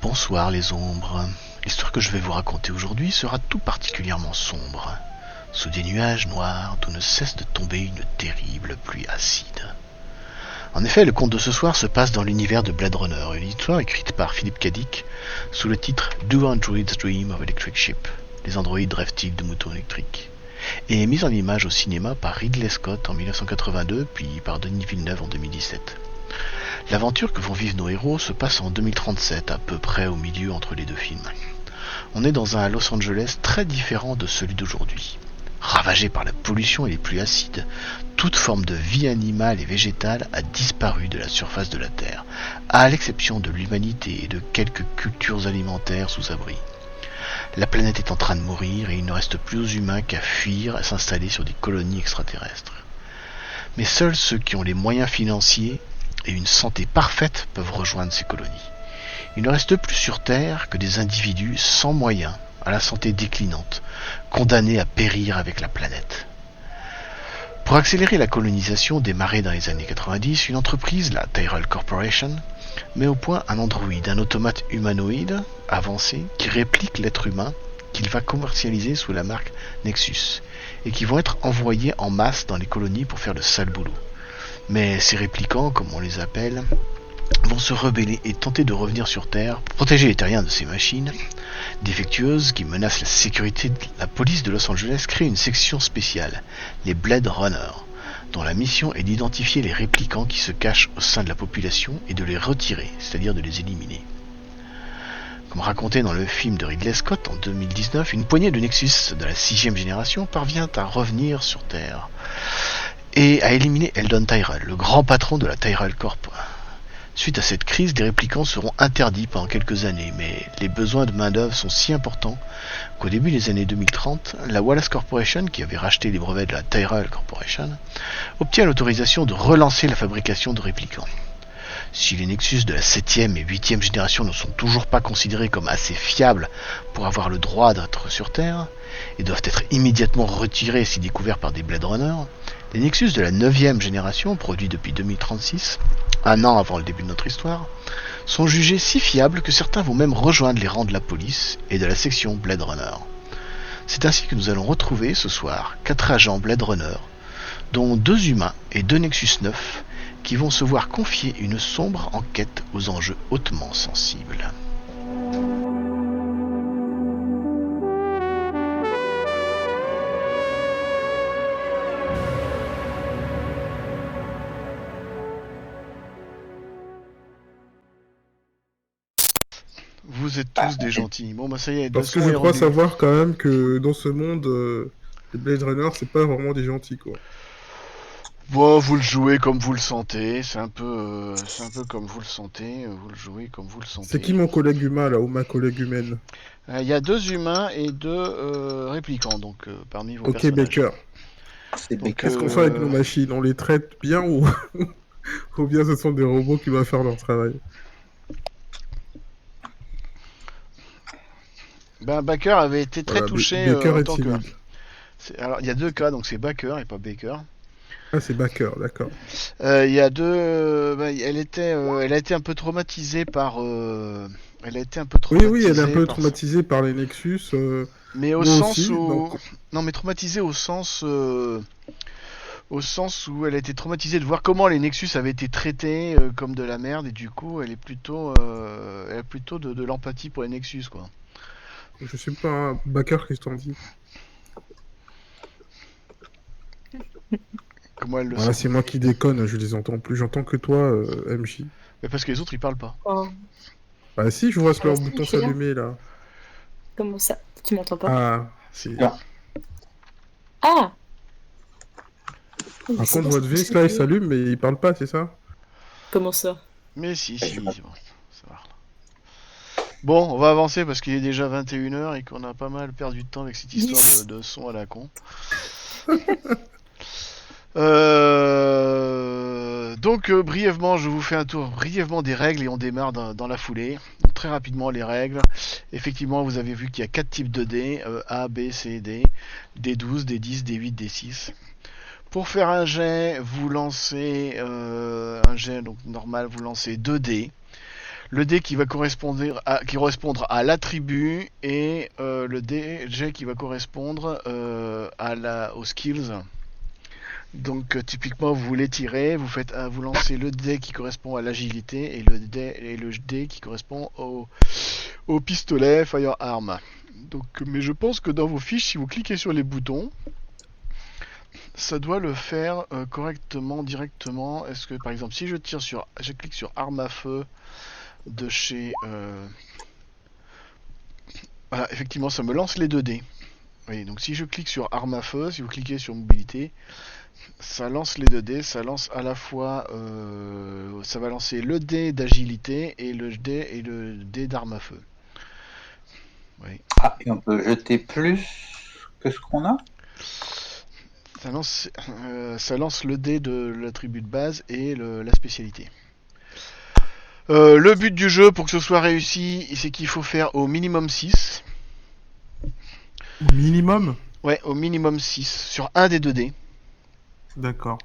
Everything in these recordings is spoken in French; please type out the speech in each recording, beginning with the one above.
Bonsoir les ombres. L'histoire que je vais vous raconter aujourd'hui sera tout particulièrement sombre. Sous des nuages noirs d'où ne cesse de tomber une terrible pluie acide. En effet, le conte de ce soir se passe dans l'univers de Blade Runner, une histoire écrite par Philip K. Dick sous le titre Do Androids Dream of Electric Sheep? Les androïdes rêvent-ils de moutons électriques? Et mise en image au cinéma par Ridley Scott en 1982, puis par Denis Villeneuve en 2017. L'aventure que vont vivre nos héros se passe en 2037, à peu près au milieu entre les deux films. On est dans un Los Angeles très différent de celui d'aujourd'hui. Ravagé par la pollution et les pluies acides, toute forme de vie animale et végétale a disparu de la surface de la Terre, à l'exception de l'humanité et de quelques cultures alimentaires sous abri. La planète est en train de mourir et il ne reste plus aux humains qu'à fuir et s'installer sur des colonies extraterrestres. Mais seuls ceux qui ont les moyens financiers et une santé parfaite peuvent rejoindre ces colonies. Il ne reste plus sur Terre que des individus sans moyens, à la santé déclinante, condamnés à périr avec la planète. Pour accélérer la colonisation démarrée dans les années 90, une entreprise, la Tyrell Corporation, met au point un androïde, un automate humanoïde avancé qui réplique l'être humain, qu'il va commercialiser sous la marque Nexus, et qui vont être envoyés en masse dans les colonies pour faire le sale boulot. Mais ces réplicants, comme on les appelle, vont se rebeller et tenter de revenir sur Terre pour protéger les terriens de ces machines défectueuses qui menacent la sécurité. La police de Los Angeles crée une section spéciale, les Blade Runners, dont la mission est d'identifier les réplicants qui se cachent au sein de la population et de les retirer, c'est-à-dire de les éliminer. Comme raconté dans le film de Ridley Scott en 2019, une poignée de Nexus de la 6e génération parvient à revenir sur Terre et à éliminer Eldon Tyrell, le grand patron de la Tyrell Corp. Suite à cette crise, des réplicants seront interdits pendant quelques années, mais les besoins de main-d'œuvre sont si importants qu'au début des années 2030, la Wallace Corporation, qui avait racheté les brevets de la Tyrell Corporation, obtient l'autorisation de relancer la fabrication de réplicants. Si les Nexus de la 7e et 8e génération ne sont toujours pas considérés comme assez fiables pour avoir le droit d'être sur Terre, et doivent être immédiatement retirés si découverts par des Blade Runners, les Nexus de la 9e génération, produits depuis 2036, un an avant le début de notre histoire, sont jugés si fiables que certains vont même rejoindre les rangs de la police et de la section Blade Runner. C'est ainsi que nous allons retrouver ce soir 4 agents Blade Runner, dont 2 humains et 2 Nexus 9, qui vont se voir confier une sombre enquête aux enjeux hautement sensibles. Vous êtes tous des gentils. Bon, bah ça y est. Parce que je crois savoir quand même que dans ce monde, les Blade Runner, c'est pas vraiment des gentils, quoi. Bon, vous le jouez comme vous le sentez. C'est un peu comme vous le sentez. Vous le jouez comme vous le sentez. C'est qui mon collègue humain, là, ou ma collègue humaine? Il y a 2 humains et 2 réplicants, donc parmi vos Ok, personnages. Baker. Donc, qu'est-ce qu'on fait avec nos machines? On les traite bien ou... ou bien ce sont des robots qui vont faire leur travail? Baker avait été très touché Baker en est tant que... timide. Alors, il y a 2 cas, donc c'est Baker et pas Baker. Ah, c'est Baker, d'accord. Il y a 2... elle a été un peu traumatisée par... Elle a été un peu traumatisée. Oui, elle est un peu traumatisée par les Nexus. Mais au sens aussi, où... donc... Non, mais traumatisée au sens où elle a été traumatisée de voir comment les Nexus avaient été traités comme de la merde, et du coup, elle a plutôt de l'empathie pour les Nexus, quoi. Je sais pas, hein. Baker, qu'est-ce que t'en dis? Comment elle le Voilà, sent? c'est moi qui déconne, je les entends plus. J'entends que toi, MJ. Mais parce que les autres, ils parlent pas. Oh. Bah si, je vois leur si, bouton je suis là. s'allumer, là. Comment ça? Tu m'entends pas? Ah, c'est... Ah! Par contre, votre vis, là, il s'allume, mais il parle pas, c'est ça? Comment ça? Mais si, c'est bon. Ça va. Bon, on va avancer parce qu'il est déjà 21h et qu'on a pas mal perdu de temps avec cette histoire de son à la con. Donc brièvement, je vous fais un tour brièvement des règles et on démarre dans la foulée. Donc, très rapidement les règles. Effectivement, vous avez vu qu'il y a 4 types de dés, A, B, C, D, D12, D10, D8, D6. Pour faire un jet, vous lancez un jet donc normal, vous lancez 2 dés. le dé qui va correspondre à l'attribut et le dé jet qui va correspondre aux skills. Donc typiquement vous voulez tirer, vous lancez le dé qui correspond à l'agilité et le dé qui correspond au pistolet firearm. Donc, mais je pense que dans vos fiches, si vous cliquez sur les boutons, ça doit le faire correctement, directement. Est-ce que par exemple si je clique sur arme à feu de chez voilà, effectivement ça me lance les 2 dés. Oui, donc si je clique sur arme à feu, si vous cliquez sur mobilité, ça lance les 2 dés, ça lance à la fois ça va lancer le dé d'agilité et le dé d'arme à feu. Oui. Ah, et on peut jeter plus que ce qu'on a? Ça lance le dé de l'attribut de base et la spécialité. Le but du jeu pour que ce soit réussi, c'est qu'il faut faire au minimum 6. Minimum? Ouais, au minimum 6 sur un des 2 dés. D'accord.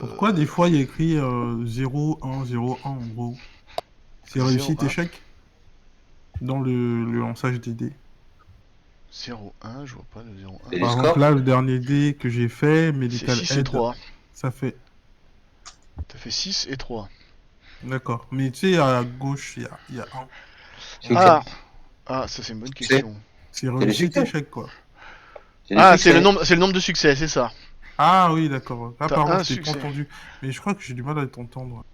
Pourquoi des fois il y a écrit 0, 1, 0, 1 en gros? C'est 0, réussite 1. échec dans le lançage des dés. 0, 1, je vois pas le 0, 1. Et les Par scores? exemple, là, le dernier dé que j'ai fait, C'est Medical 6 et Aid, 3. ça fait... T'as fait 6 et 3. D'accord. Mais tu sais, à gauche, il y a 1. Ah, ça c'est une bonne question. C'est les réussite succès. échec, quoi. Ah, c'est le nombre de succès, c'est ça. Ah oui, d'accord. Ah, T'as pardon, un je t'ai pas succès. entendu. Mais je crois que j'ai du mal à t'entendre.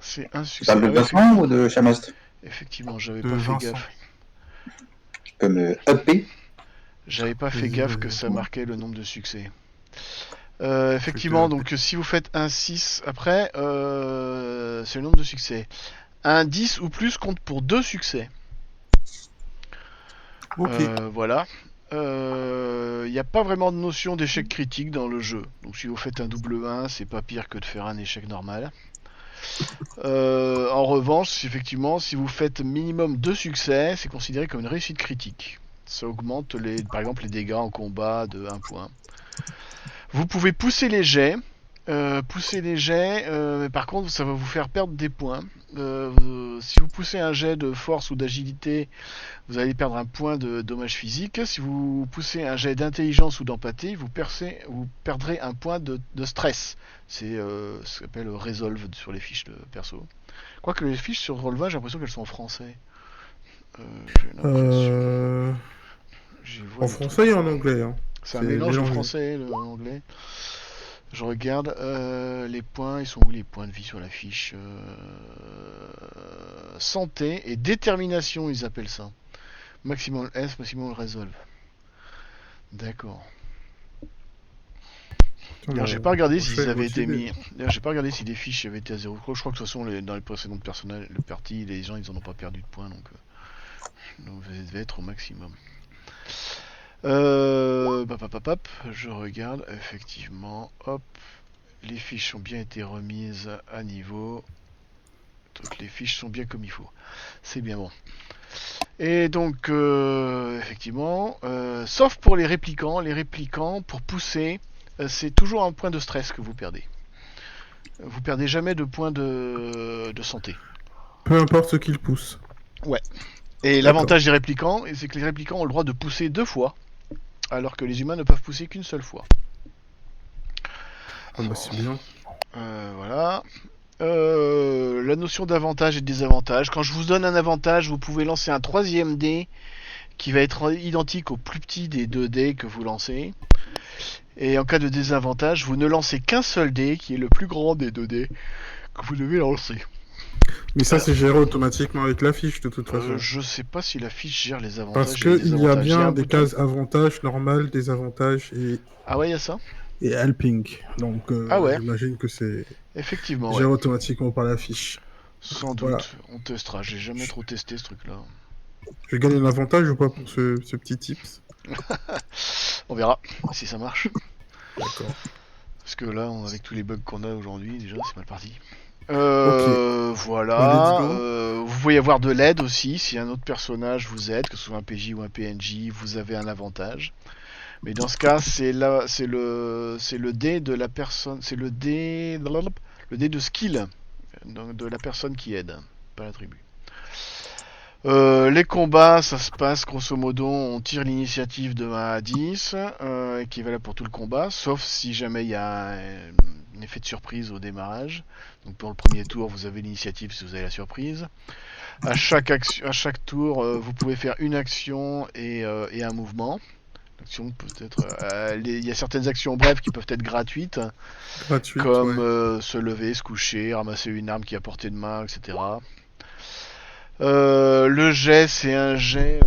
C'est un Tu succès. parles de Ah ouais, Vincent ou de Chamast? effectivement, j'avais De pas fait Vincent. gaffe. Tu peux me upper? J'avais pas fait Vas-y, gaffe vas-y. que ça marquait le nombre de succès. Effectivement, donc si vous faites un 6, après, c'est le nombre de succès. Un 10 ou plus compte pour 2 succès. Ok. Voilà. Il n'y a pas vraiment de notion d'échec critique dans le jeu. Donc si vous faites un double 1, c'est pas pire que de faire un échec normal. En revanche, effectivement, si vous faites minimum 2 succès, c'est considéré comme une réussite critique. Ça augmente par exemple les dégâts en combat de 1 point. Vous pouvez pousser les jets. Mais par contre ça va vous faire perdre des points. Si vous poussez un jet de force ou d'agilité, vous allez perdre un point de dommage physique. Si vous poussez un jet d'intelligence ou d'empathie, vous perdrez un point de stress. C'est ce qu'on appelle Resolve sur les fiches de perso. Quoique les fiches sur Roll20, j'ai l'impression qu'elles sont en français. J'ai l'impression. En français et en anglais. Hein. C'est un mélange de français et l'anglais. Je regarde les points, ils sont où les points de vie sur la fiche santé et détermination, ils appellent ça. Maximum S, maximum resolve. D'accord. D'ailleurs, j'ai pas regardé s'ils avaient été mis. D'ailleurs, j'ai pas regardé si les fiches avaient été à 0. Je crois que de toute façon, dans les précédentes parties, les gens ils en ont pas perdu de points, donc vous devez être au maximum. Je regarde, effectivement, hop, les fiches ont bien été remises à niveau. Toutes les fiches sont bien comme il faut. C'est bien bon. Et donc, effectivement, sauf pour les réplicants, pour pousser, c'est toujours un point de stress que vous perdez. Vous perdez jamais de points de santé. Peu importe ce qu'ils poussent. Ouais. Et l'avantage des réplicants, c'est que les réplicants ont le droit de pousser 2 fois, alors que les humains ne peuvent pousser qu'une seule fois. Ah bah c'est bien. Voilà. La notion d'avantage et de désavantage. Quand je vous donne un avantage, vous pouvez lancer un 3e dé qui va être identique au plus petit des 2 dés que vous lancez. Et en cas de désavantage, vous ne lancez qu'un seul dé qui est le plus grand des 2 dés que vous devez lancer. Mais ça, c'est géré automatiquement avec la fiche, de toute façon. Je sais pas si la fiche gère les avantages. Parce qu'il y a bien des cases avantages, normal, désavantages et... Ah ouais, il y a ça. Et helping. Donc, j'imagine que c'est... Effectivement, géré automatiquement par la fiche. Sans doute. Voilà. On testera. J'ai jamais trop testé ce truc-là. Je gagne un avantage ou pas pour ce petit tips? On verra si ça marche. D'accord. Parce que là, avec tous les bugs qu'on a aujourd'hui, déjà, c'est mal parti. Voilà. Vous pouvez avoir de l'aide aussi. Si un autre personnage vous aide, que ce soit un PJ ou un PNJ, vous avez un avantage. Mais dans ce cas, c'est le dé de la personne, c'est le dé de skill. donc de la personne qui aide, pas la tribu. Les combats, ça se passe grosso modo, on tire l'initiative de 1 à 10, qui est valable pour tout le combat, sauf si jamais il y a un effet de surprise au démarrage. Donc pour le premier tour, vous avez l'initiative si vous avez la surprise. À chaque tour, vous pouvez faire une action et un mouvement. L'action peut être, il y a certaines actions brèves qui peuvent être gratuites, comme se lever, se coucher, ramasser une arme qui est à portée de main, etc. Le jet, c'est un jet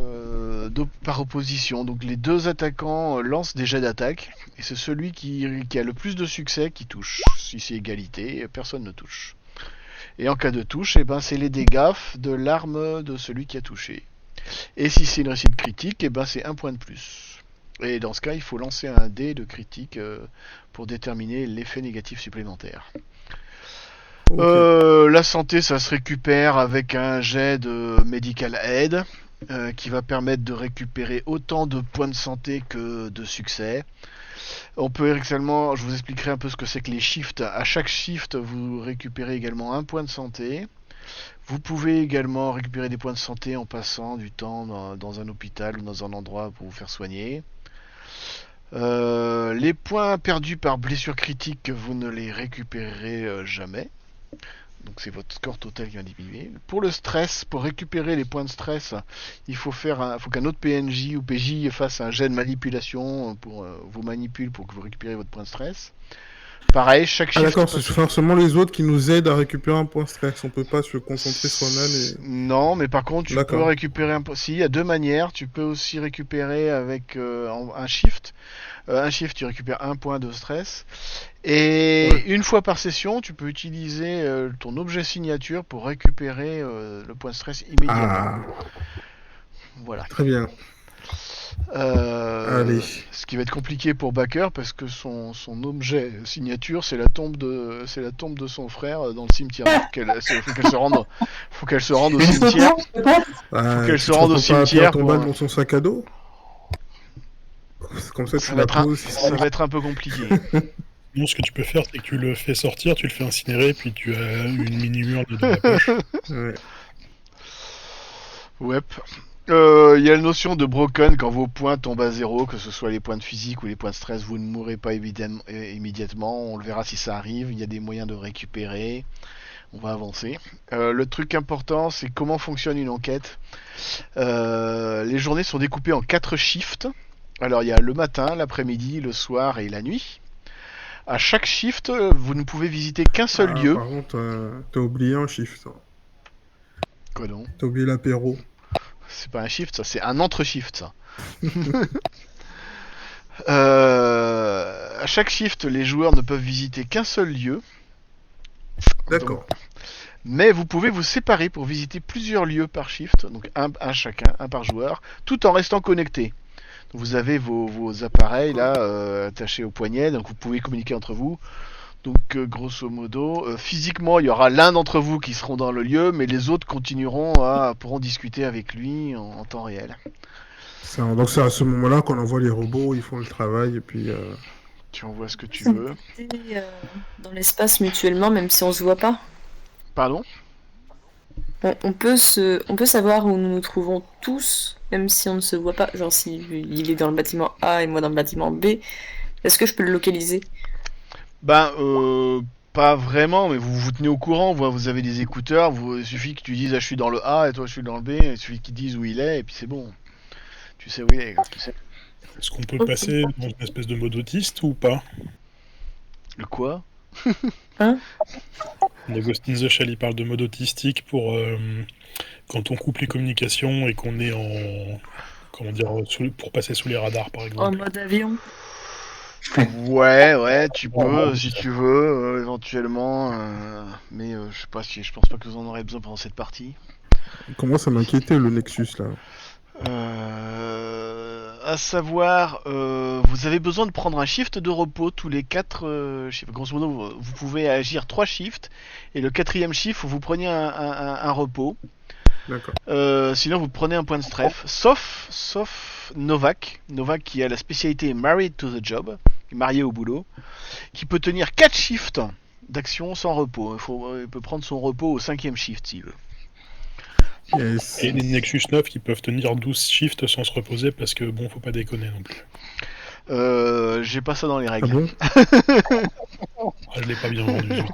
par opposition. Donc les deux attaquants lancent des jets d'attaque. Et c'est celui qui a le plus de succès qui touche. Si c'est égalité, personne ne touche. Et en cas de touche, c'est les dégâts de l'arme de celui qui a touché. Et si c'est une réussite critique, c'est 1 point de plus. Et dans ce cas, il faut lancer un dé de critique pour déterminer l'effet négatif supplémentaire. Okay. La santé, ça se récupère avec un jet de medical aid qui va permettre de récupérer autant de points de santé que de succès. On peut également, je vous expliquerai un peu ce que c'est que les shifts. À chaque shift, vous récupérez également 1 point de santé. Vous pouvez également récupérer des points de santé en passant du temps dans un hôpital ou dans un endroit pour vous faire soigner. Les points perdus par blessure critique, vous ne les récupérerez jamais. Donc c'est votre score total qui va diminuer. Pour le stress, pour récupérer les points de stress, il faut qu'un autre PNJ ou PJ fasse un jet de manipulation pour vous manipule pour que vous récupérez votre point de stress. Pareil, chaque shift... d'accord, c'est forcément les autres qui nous aident à récupérer un point de stress. On peut pas se concentrer soi-même et... Non, mais par contre, tu peux récupérer un point... Si, il y a 2 manières. Tu peux aussi récupérer avec un shift. Un shift, tu récupères 1 point de stress. Et une fois par session, tu peux utiliser ton objet signature pour récupérer le point de stress immédiatement. Voilà. Très bien. Allez. Ce qui va être compliqué pour Backer parce que son objet signature, c'est la tombe de son frère dans le cimetière. Faut qu'elle se rende au cimetière. Faut qu'elle se rende au cimetière pour dans son sac à dos. Comme ça va être un peu compliqué. Non, ce que tu peux faire, c'est que tu le fais sortir, tu le fais incinérer, puis tu as une mini-murle dans la poche. Ouais. Il y a la notion de broken quand vos points tombent à 0, que ce soit les points de physique ou les points de stress, vous ne mourrez pas immédiatement. On le verra si ça arrive. Il y a des moyens de récupérer. On va avancer. Le truc important, c'est comment fonctionne une enquête. Les journées sont découpées en 4 shifts. Alors il y a le matin, l'après-midi, le soir et la nuit. À chaque shift, vous ne pouvez visiter qu'un seul lieu. Par contre, t'as oublié un shift. Quoi donc ? T'as oublié l'apéro. C'est pas un shift, ça, c'est un entre-shift, ça. À chaque shift, les joueurs ne peuvent visiter qu'un seul lieu. D'accord. Mais vous pouvez vous séparer pour visiter plusieurs lieux par shift, donc un chacun, un par joueur, tout en restant connecté. Vous avez vos appareils là attachés au poignet, donc vous pouvez communiquer entre vous. Donc grosso modo, physiquement, il y aura l'un d'entre vous qui seront dans le lieu, mais les autres pourront discuter avec lui en temps réel. Donc c'est à ce moment-là qu'on envoie les robots, ils font le travail et puis... Tu envoies ce que tu veux. Dans l'espace mutuellement, même si on se voit pas. Pardon ? On peut savoir où nous nous trouvons tous, même si on ne se voit pas. Genre si il est dans le bâtiment A et moi dans le bâtiment B, est-ce que je peux le localiser ? Pas vraiment, mais vous vous tenez au courant. Vous avez des écouteurs. Il suffit que tu dises je suis dans le A et toi je suis dans le B. Il suffit qu'ils disent où il est et puis c'est bon. Tu sais où il est. Est-ce qu'on peut passer dans une espèce de mode autiste ou pas ? Le quoi ? Hein ? Dans Ghost in the Shell, il parle de mode autistique pour quand on coupe les communications et qu'on est en... Comment dire, pour passer sous les radars, par exemple. En mode avion. Ouais, tu peux, si tu veux, éventuellement, mais je pense pas que vous en aurez besoin pendant cette partie. Il commence à m'inquiéter le Nexus là. À savoir, vous avez besoin de prendre un shift de repos tous les 4 shifts. Grosso modo, vous pouvez agir 3 shifts, et le 4e shift, vous prenez un repos. D'accord. Sinon, vous prenez un point de stress, sauf Novak qui a la spécialité Married to the Job, qui est marié au boulot, qui peut tenir 4 shifts d'action sans repos. Il peut prendre son repos au 5e shift s'il veut. Yes. Et les Nexus 9 qui peuvent tenir 12 shifts sans se reposer parce que bon, faut pas déconner non plus. J'ai pas ça dans les Ah règles. bon? Ah, je l'ai pas bien vendu. zut.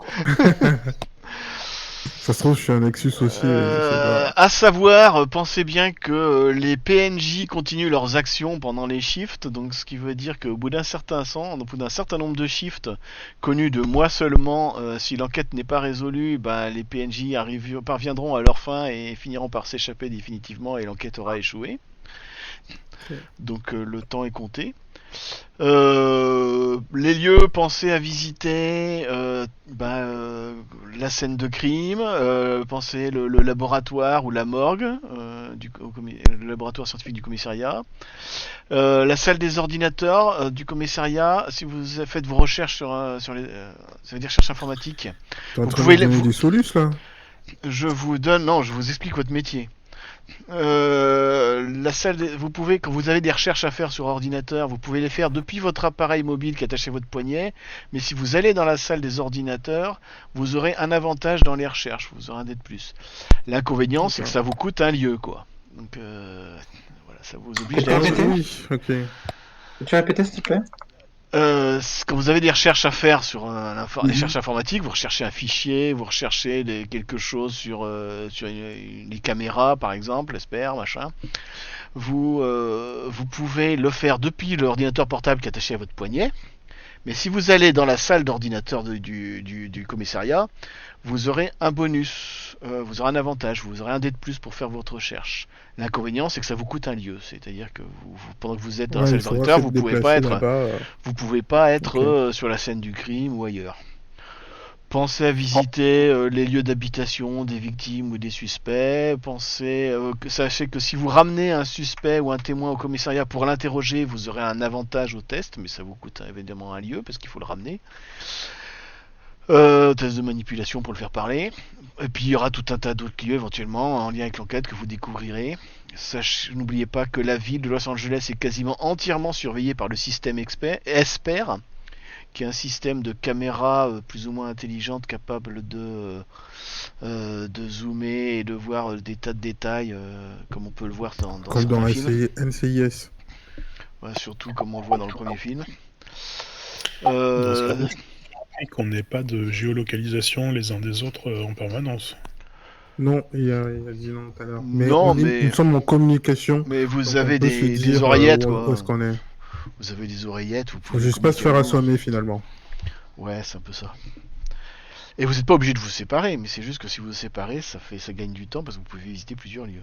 Ça se trouve, je suis un Nexus aussi. je sais pas. À savoir, pensez bien que les PNJ continuent leurs actions pendant les shifts, donc ce qui veut dire qu'au bout d'un certain nombre de shifts connus de mois seulement, si l'enquête n'est pas résolue, les PNJ parviendront à leur fin et finiront par s'échapper définitivement et l'enquête aura échoué. Ok. Donc le temps est compté. Les lieux, pensez à visiter la scène de crime, pensez le laboratoire ou la morgue, le laboratoire scientifique du commissariat, la salle des ordinateurs du commissariat. Si vous faites vos recherches sur les, ça veut dire recherche informatique. T'es en Vous train de pouvez me donner vous- des solus là? Je vous explique votre métier. Vous pouvez, quand vous avez des recherches à faire sur ordinateur, vous pouvez les faire depuis votre appareil mobile qui est attaché à votre poignet. Mais si vous allez dans la salle des ordinateurs, vous aurez un avantage dans les recherches. Vous aurez un dé de plus. L'inconvénient, c'est que ça vous coûte un lieu, quoi. Donc voilà, ça vous oblige Ah, d'aller. mais- Oui, ok. Peux-tu répéter, s'il te plaît? Quand vous avez des recherches à faire sur des Mhm. recherches informatiques, vous recherchez un fichier, vous recherchez quelque chose sur les caméras par exemple, espère, machin. Vous pouvez le faire depuis l'ordinateur portable qui est attaché à votre poignet. Mais si vous allez dans la salle d'ordinateur du commissariat, vous aurez un bonus, vous aurez un avantage, vous aurez un dé de plus pour faire votre recherche. L'inconvénient, c'est que ça vous coûte un lieu, c'est-à-dire que pendant que vous êtes dans la Ouais, salle il faudra d'ordinateur, se vous pouvez déplacer pas être, là-bas. vous pouvez pas être Ok. sur la scène du crime ou ailleurs. Pensez à visiter les lieux d'habitation des victimes ou des suspects. Sachez que si vous ramenez un suspect ou un témoin au commissariat pour l'interroger, vous aurez un avantage au test, mais ça vous coûte évidemment un lieu parce qu'il faut le ramener. Test de manipulation pour le faire parler. Et puis il y aura tout un tas d'autres lieux éventuellement en lien avec l'enquête que vous découvrirez. N'oubliez pas que la ville de Los Angeles est quasiment entièrement surveillée par le système ESPER, qui est un système de caméras plus ou moins intelligentes capable de zoomer et de voir des tas de détails comme on peut le voir dans Comme dans certains films. NCIS. Ouais, surtout comme on le voit dans le premier film. Dans ce cas-là, et qu'on n'ait pas de géolocalisation les uns des autres en permanence. Non, il a dit non tout à l'heure. Mais Non, il me semble en communication. mais vous Donc avez on peut se des dire, oreillettes, où quoi. est-ce qu'on est. Vous avez des oreillettes, vous Faut pouvez juste pas se faire communiquer à vous. assommer finalement. Ouais, c'est un peu ça. Et vous n'êtes pas obligé de vous séparer, mais c'est juste que si vous vous séparez, ça gagne du temps parce que vous pouvez visiter plusieurs lieux.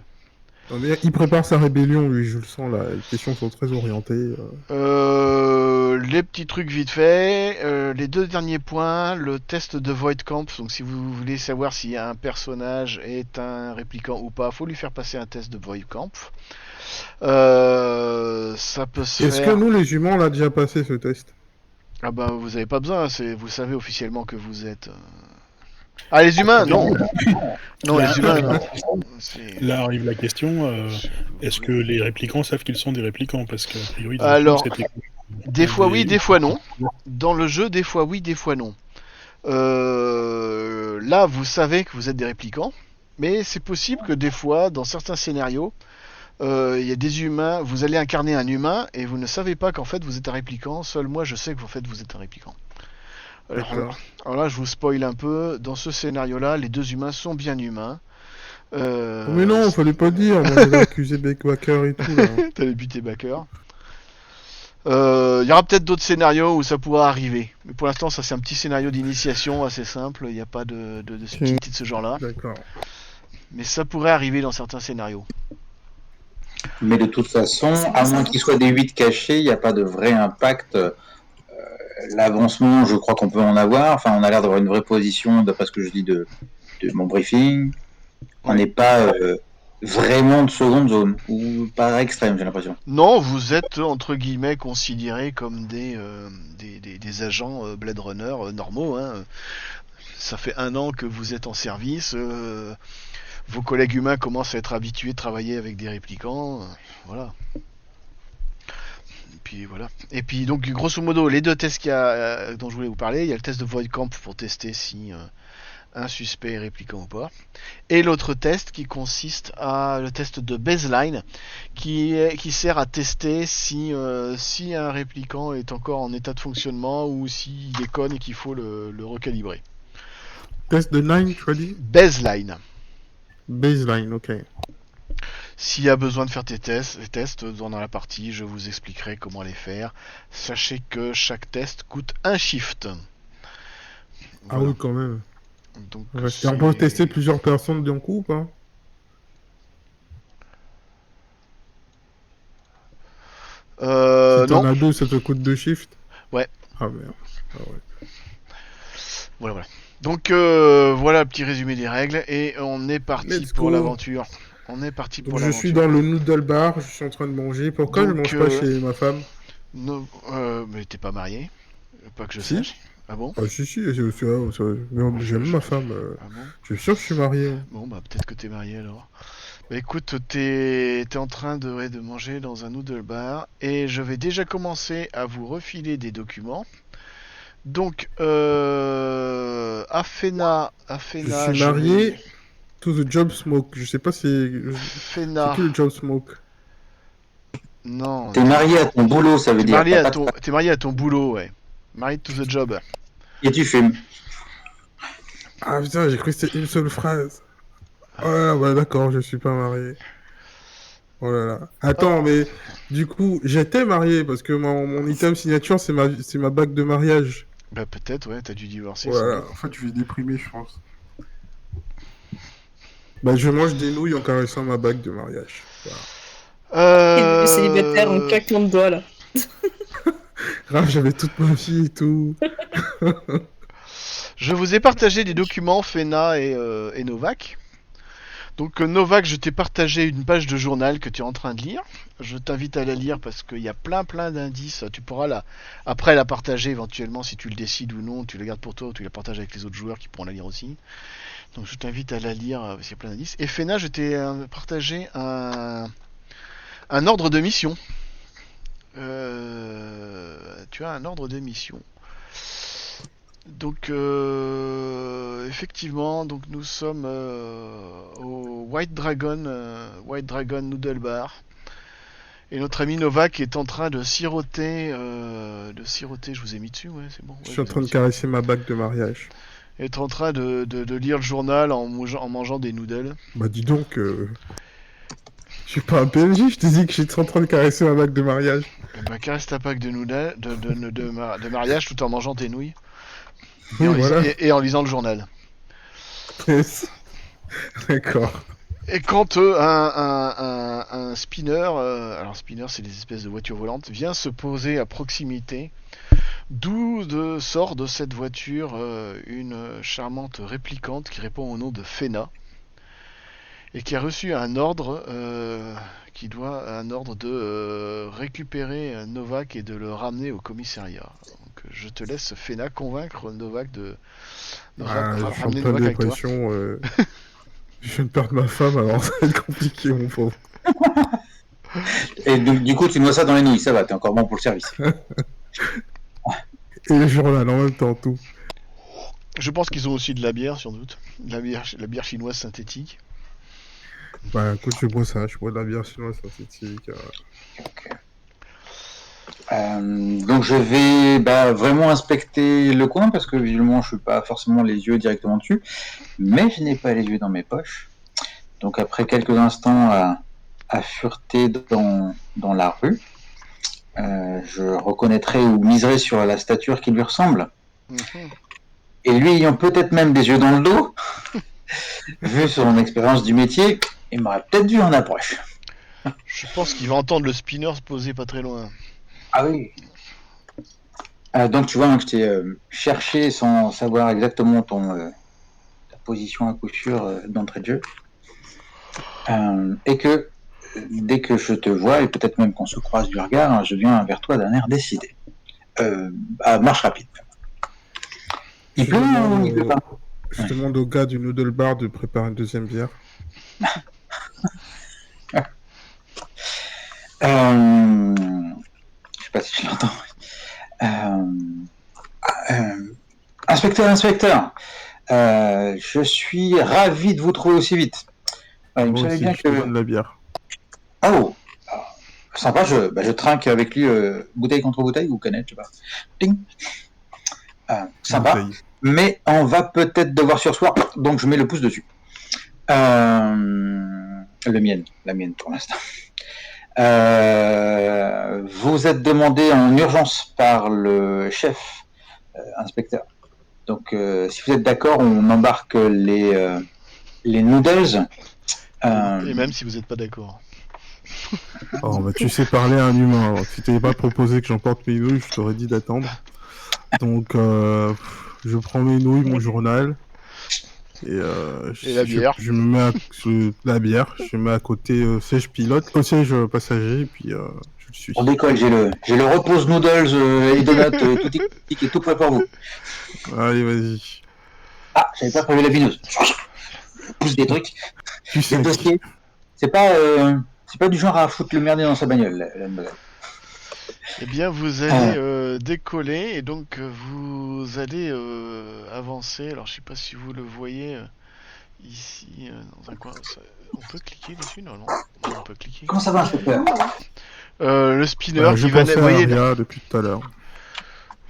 Non, mais il prépare sa rébellion, lui, je le sens là. Les questions sont très orientées. Les petits trucs vite fait. Les deux derniers points, le test de Void Camp. Donc si vous voulez savoir si un personnage est un répliquant ou pas, faut lui faire passer un test de Void Camp. Ça peut se Est-ce que faire. nous, les humains, on l'a déjà passé ce test? Ah bah vous avez pas besoin, vous savez officiellement que vous êtes. Ah les humains, non. Non Là, les humains, là, non. Là arrive la question, est-ce que les réplicants savent qu'ils sont des réplicants? Parce qu'a priori, dans Alors, le film, c'était... Des fois oui, des fois non. Dans le jeu, des fois oui, des fois non. Là, vous savez que vous êtes des réplicants, mais c'est possible que des fois, dans certains scénarios, il y a des humains, vous allez incarner un humain et vous ne savez pas qu'en fait vous êtes un réplicant. Seul moi, je sais que en fait vous êtes un réplicant. D'accord. Alors là, je vous spoil un peu. Dans ce scénario-là, les deux humains sont bien humains. Mais non, fallait pas dire. Moi, j'avais accusé Baker et tout là. T'avais buté Baker. Il y aura peut-être d'autres scénarios où ça pourra arriver. Mais pour l'instant, ça c'est un petit scénario d'initiation assez simple. Il n'y a pas de subtilité de ce genre-là. D'accord. Mais ça pourrait arriver dans certains scénarios. Mais de toute façon, à moins qu'il soit des 8 cachés, il n'y a pas de vrai impact. L'avancement, je crois qu'on peut en avoir. Enfin, on a l'air d'avoir une vraie position, d'après ce que je dis de mon briefing. On n'est pas vraiment de seconde zone, ou par extrême, j'ai l'impression. Non, vous êtes entre guillemets considérés comme des agents Blade Runner normaux. Hein. Ça fait 1 an que vous êtes en service. Vos collègues humains commencent à être habitués de travailler avec des réplicants. Voilà. puis voilà. Et puis donc grosso modo les deux tests dont je voulais vous parler, il y a le test de Voidcamp pour tester si un suspect est répliquant ou pas, et l'autre test qui consiste à le test de baseline qui sert à tester si un répliquant est encore en état de fonctionnement ou s'il déconne et qu'il faut le recalibrer. Test de 9, tu as dit? Baseline. Baseline, ok. S'il y a besoin de faire les tests dans la partie, je vous expliquerai comment les faire. Sachez que chaque test coûte un shift. Ah Voilà. oui, quand même. Donc, Et on peut tester plusieurs personnes d'un coup ou pas? Si t'en non. as deux, ça te coûte 2 shifts? Ouais. Ah merde. Ah ouais. Voilà. Donc voilà le petit résumé des règles et on est parti Let's pour go. l'aventure. On est parti Donc pour je l'aventure. suis dans le noodle bar, je suis en train de manger. Pourquoi Donc, je mange pas chez ma femme? Mais t'es pas marié? Pas que je Si. sache. Ah bon? Ah si, j'aime ma femme. Ah bon? Je suis sûr que je suis marié. Bon bah peut-être que t'es marié alors. Bah écoute, t'es en train de manger dans un noodle bar et je vais déjà commencer à vous refiler des documents. Donc Afena, Je suis marié. To the job smoke. Je sais pas si... C'est Fena. qui le job smoke? Non. T'es marié à ton boulot, ça veut T'es dire. marié à ton boulot, ouais. Married to the job. Et tu fumes. Ah putain, j'ai cru que c'était une seule phrase. Oh là là, bah d'accord, je suis pas marié. Oh là là. Attends, mais du coup, j'étais marié parce que mon item signature, c'est ma bague de mariage. Bah peut-être, ouais, t'as dû divorcer. Oh là là, en fait, je vais déprimer, je pense. Bah, je mange des nouilles en caressant ma bague de mariage. Voilà. Il est célibataire en claquant de doigts là. Grave, j'avais toute ma vie et tout. Je vous ai partagé des documents Fena et Novak. Donc Novak, je t'ai partagé une page de journal que tu es en train de lire. Je t'invite à la lire parce qu'il y a plein d'indices. Tu pourras après la partager éventuellement si tu le décides ou non. Tu la gardes pour toi ou tu la partages avec les autres joueurs qui pourront la lire aussi. Donc je t'invite à la lire parce qu'il y a plein d'indices. Et Fena, je t'ai partagé un ordre de mission. Tu as un ordre de mission. Donc effectivement, donc nous sommes au White Dragon Noodle Bar et notre ami Novak est en train de siroter, je vous ai mis dessus, ouais, c'est bon. Ouais, Je suis en train de caresser ma bague de mariage. Est en train de lire le journal en mangeant des noodles. Bah dis donc, je suis pas un PNJ, je t'ai dit que j'étais en train de caresser ma bague de mariage. Bah caresse ta bague de noodles de mariage tout en mangeant tes nouilles. Oui, voilà. Et en lisant le journal. D'accord. Et quand un spinner, alors spinner c'est des espèces de voitures volantes, vient se poser à proximité, d'où sort de cette voiture une charmante réplicante qui répond au nom de Fena et qui a reçu un ordre de récupérer Novak et de le ramener au commissariat. Donc je te laisse Fena convaincre Novak de Je suis en ramener pleine Novak avec toi. dépression. Je viens de perdre ma femme, alors ça va être compliqué, mon pauvre. Et du coup, tu noies ça dans les nouilles, ça va, t'es encore bon pour le service. Et le journal en même temps, tout. Je pense qu'ils ont aussi de la bière, sans doute. La bière chinoise synthétique. Bah écoute, je bois ça, je bois de la bière chinoise synthétique. Okay. Donc je vais vraiment inspecter le coin parce que visiblement je suis pas forcément les yeux directement dessus, mais je n'ai pas les yeux dans mes poches. Donc après quelques instants à fureter dans la rue, je reconnaîtrai ou miserai sur la stature qui lui ressemble. Mm-hmm. Et lui ayant peut-être même des yeux dans le dos, vu son expérience du métier, il m'aurait peut-être vu en approche. Je pense qu'il va entendre le spinner se poser pas très loin. Ah oui. Donc tu vois, hein, que je t'ai cherché sans savoir exactement ta position à coup sûr d'entrée de jeu. Et que dès que je te vois, et peut-être même qu'on se croise du regard, hein, je viens vers toi d'un air décidé. À marche rapide. Il pleut ou il pleut pas? Je demande au gars du noodle bar de préparer une deuxième bière. sais pas si je l'entends. Inspecteur, je suis ravi de vous trouver aussi vite. Il me Moi savait aussi, bien je te que... donne la bière. Oh, sympa, je trinque avec lui bouteille contre bouteille ou canette, je sais pas. Ding. Sympa, Bouteille. mais on va peut-être devoir sursoir, donc je mets le pouce dessus. La mienne pour l'instant. Vous êtes demandé en urgence par le chef inspecteur. Donc, si vous êtes d'accord, on embarque les noodles. Et même si vous n'êtes pas d'accord. Oh, bah, tu sais parler à un humain. Alors, si t'avais pas proposé que j'emporte mes nouilles, je t'aurais dit d'attendre. Donc, je prends mes nouilles, mon journal. Et la bière. je me mets la bière. Je me mets à côté siège pilote, au siège passager, et puis je le suis. On décolle, j'ai le repose noodles et donuts tout est tout prêt pour vous. Allez, vas-y. Ah, j'avais pas prévu la bineuse. Je pousse des trucs. Tu Les sais. dossiers. C'est pas du genre à foutre le merdier dans sa bagnole, la modèle. Eh bien, vous allez décoller et donc vous allez avancer. Alors, je sais pas si vous le voyez ici dans un coin. On peut cliquer dessus, non, on peut cliquer. Comment ça va, inspecteur? Le spinner Je qui va pensais à voyez, Aria depuis tout à l'heure.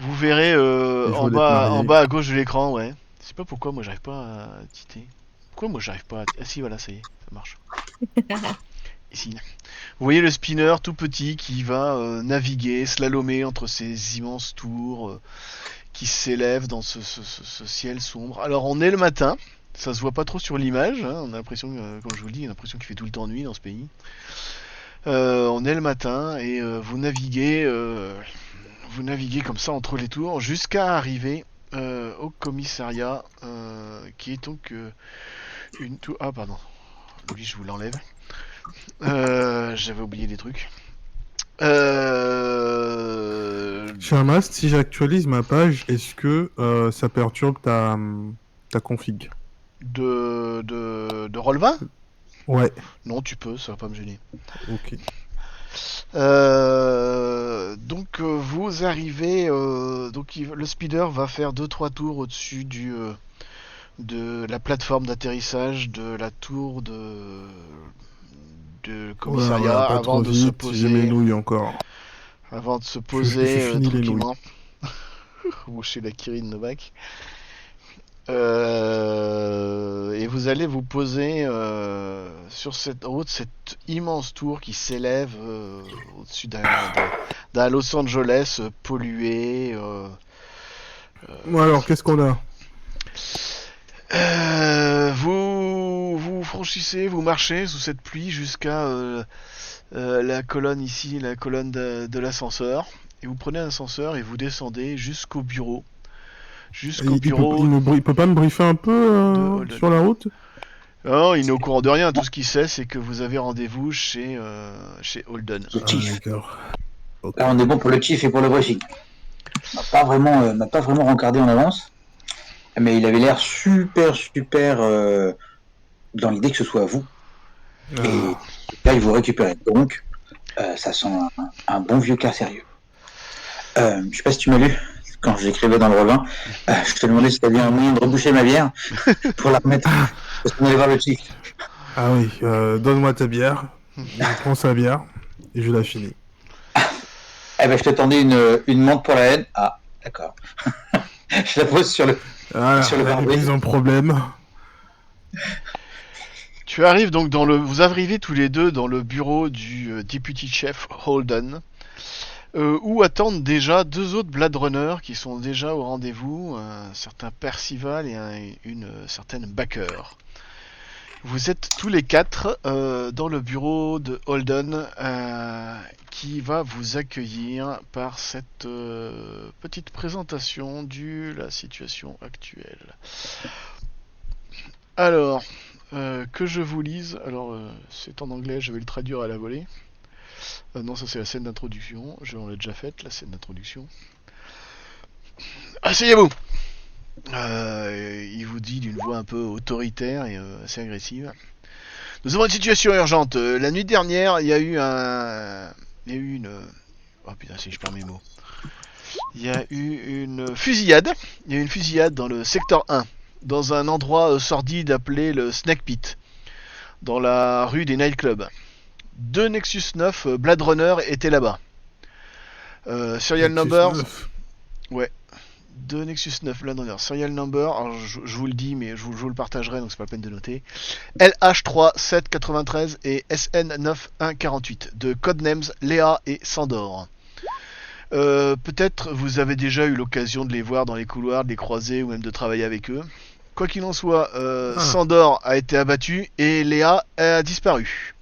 vous verrez je en voulais bas, te marier. en bas à gauche de l'écran, ouais. Je sais pas pourquoi moi j'arrive pas à titer. Pourquoi moi j'arrive pas à... Ah si, voilà, ça y est, ça marche. Ici. Vous voyez le spinner tout petit qui va naviguer, slalomer entre ces immenses tours qui s'élèvent dans ce ciel sombre. Alors on est le matin, ça se voit pas trop sur l'image, hein, on a l'impression, comme je vous le dis, on a l'impression qu'il fait tout le temps nuit dans ce pays. On est le matin et vous naviguez comme ça entre les tours jusqu'à arriver au commissariat qui est donc une tour... Ah pardon, lui je vous l'enlève. J'avais oublié des trucs. Shermast, si j'actualise ma page, est-ce que ça perturbe ta config? De Roll20 ? Ouais, Non, tu peux, ça va pas me gêner. ok. Donc vous arrivez, donc le speeder va faire 2-3 tours au-dessus de la plateforme d'atterrissage de la tour de commissariat Voilà, pas avant trop de se vite, j'ai mes poser, nouilles encore. je fini les tranquillement. Boucher la Kirin Novak. Et vous allez vous poser sur cette route, cette immense tour qui s'élève au-dessus d'un Los Angeles pollué. Bon alors, qu'est-ce qu'on a? Vous franchissez, vous marchez sous cette pluie jusqu'à la colonne ici, la colonne de l'ascenseur. Et vous prenez un ascenseur et vous descendez jusqu'au bureau. Jusqu'au bureau. Il peut pas me briefer un peu sur la route? Non, il n'est au courant de rien. Tout ce qu'il sait, c'est que vous avez rendez-vous chez Holden. Le chief. D'accord. Ok. Là, on est bon pour le chief et pour le briefing. M'a pas vraiment rencardé en avance, mais il avait l'air super dans l'idée que ce soit vous. Ah. Et là, il vous récupère. Donc, ça sent un bon vieux cas sérieux. Je sais pas si tu m'as lu quand j'écrivais dans le Roll20. Je te demandais si tu avais un moyen de reboucher ma bière pour la remettre. Parce qu'on allait voir le chief. Ah oui, donne-moi ta bière. Je prends sa bière et je la finis. Eh ben, je te tendais une menthe pour la haine. Ah, d'accord. Je la pose sur le Elle est mise en problème. Tu arrives donc vous arrivez tous les deux dans le bureau du deputy chef Holden, où attendent déjà 2 autres Blade Runners qui sont déjà au rendez-vous, un certain Percival et une certaine Baker. Vous êtes tous les 4 dans le bureau de Holden qui va vous accueillir par cette petite présentation de la situation actuelle. Alors, que je vous lise, alors c'est en anglais, je vais le traduire à la volée. Non, ça c'est la scène d'introduction, on l'a déjà faite, la scène d'introduction. Asseyez-vous! Il vous dit d'une voix un peu autoritaire et assez agressive. Nous avons une situation urgente. La nuit dernière, il y a eu une Oh putain, si je perds mes mots. Il y a eu une fusillade. Il y a eu une fusillade dans le secteur 1, dans un endroit sordide appelé le Snake Pit, dans la rue des nightclubs. 2 Nexus 9 Blade Runner étaient là-bas. Serial number. Ouais. 2 Nexus 9 Blade Runner. Serial number. Alors je vous le dis, mais je vous le partagerai, donc c'est pas la peine de noter. LH3793 et SN9148 de Codenames Léa et Sandor. Peut-être vous avez déjà eu l'occasion de les voir dans les couloirs, de les croiser ou même de travailler avec eux. Quoi qu'il en soit, Sandor a été abattu et Léa a disparu.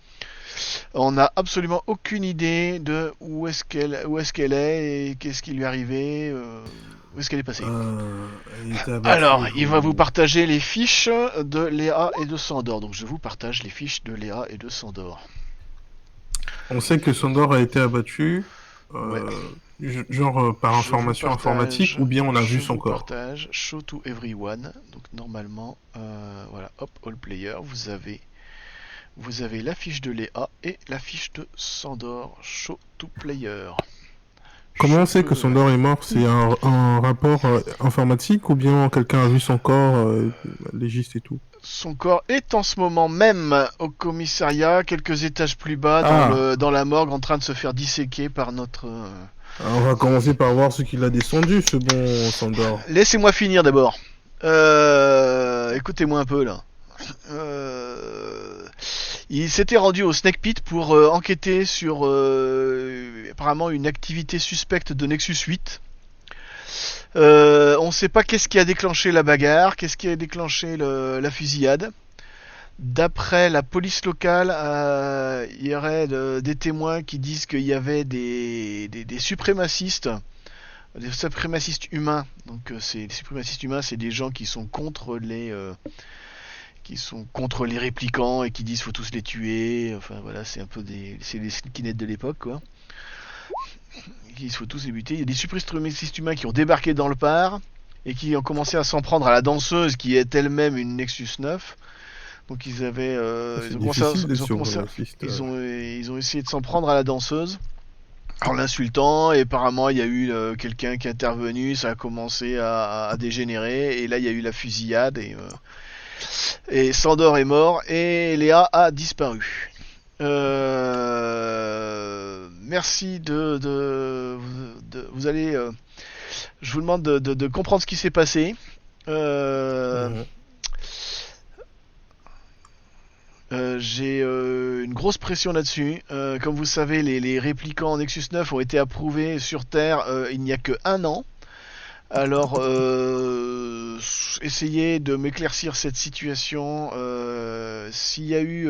On n'a absolument aucune idée de où est-ce qu'elle est et qu'est-ce qui lui est arrivé, où est-ce qu'elle est passée. Alors, il va vous partager les fiches de Léa et de Sandor. Donc je vous partage les fiches de Léa et de Sandor. On sait que Sandor a été abattu. Ouais. Genre par information informatique, ou bien on a vu son corps. Partage show to everyone. Donc normalement, voilà, hop, all player, vous avez la fiche de Léa et la fiche de Sandor, show to player. Comment on sait que Sandor est mort? C'est un rapport informatique, ou bien quelqu'un a vu son corps légiste et tout? Son corps est en ce moment même au commissariat, quelques étages plus bas, dans la morgue, en train de se faire disséquer par notre... Alors, on va commencer par voir ce qu'il a descendu, ce bon Sandor. Laissez-moi finir d'abord. Écoutez-moi un peu là. Il s'était rendu au Snake Pit pour enquêter sur apparemment une activité suspecte de Nexus 8. On ne sait pas qu'est-ce qui a déclenché la bagarre, qu'est-ce qui a déclenché la fusillade. D'après la police locale, il y aurait des témoins qui disent qu'il y avait des suprémacistes humains. Donc les suprémacistes humains, c'est des gens qui sont contre les réplicants et qui disent faut tous les tuer. Enfin voilà, c'est un peu c'est les skinheads de l'époque, quoi. Il faut tous les buter. Il y a des suprémacistes humains qui ont débarqué dans le parc et qui ont commencé à s'en prendre à la danseuse qui est elle-même une Nexus 9. Donc ils avaient ils ont essayé de s'en prendre à la danseuse en l'insultant, et apparemment il y a eu quelqu'un qui est intervenu, ça a commencé à dégénérer, et là il y a eu la fusillade, et Sandor est mort et Léa a disparu. Merci vous allez je vous demande de comprendre ce qui s'est passé. J'ai une grosse pression là-dessus. Comme vous savez, les réplicants Nexus 9 ont été approuvés sur Terre il n'y a que 1 an. Alors, essayez de m'éclaircir cette situation. S'il y a eu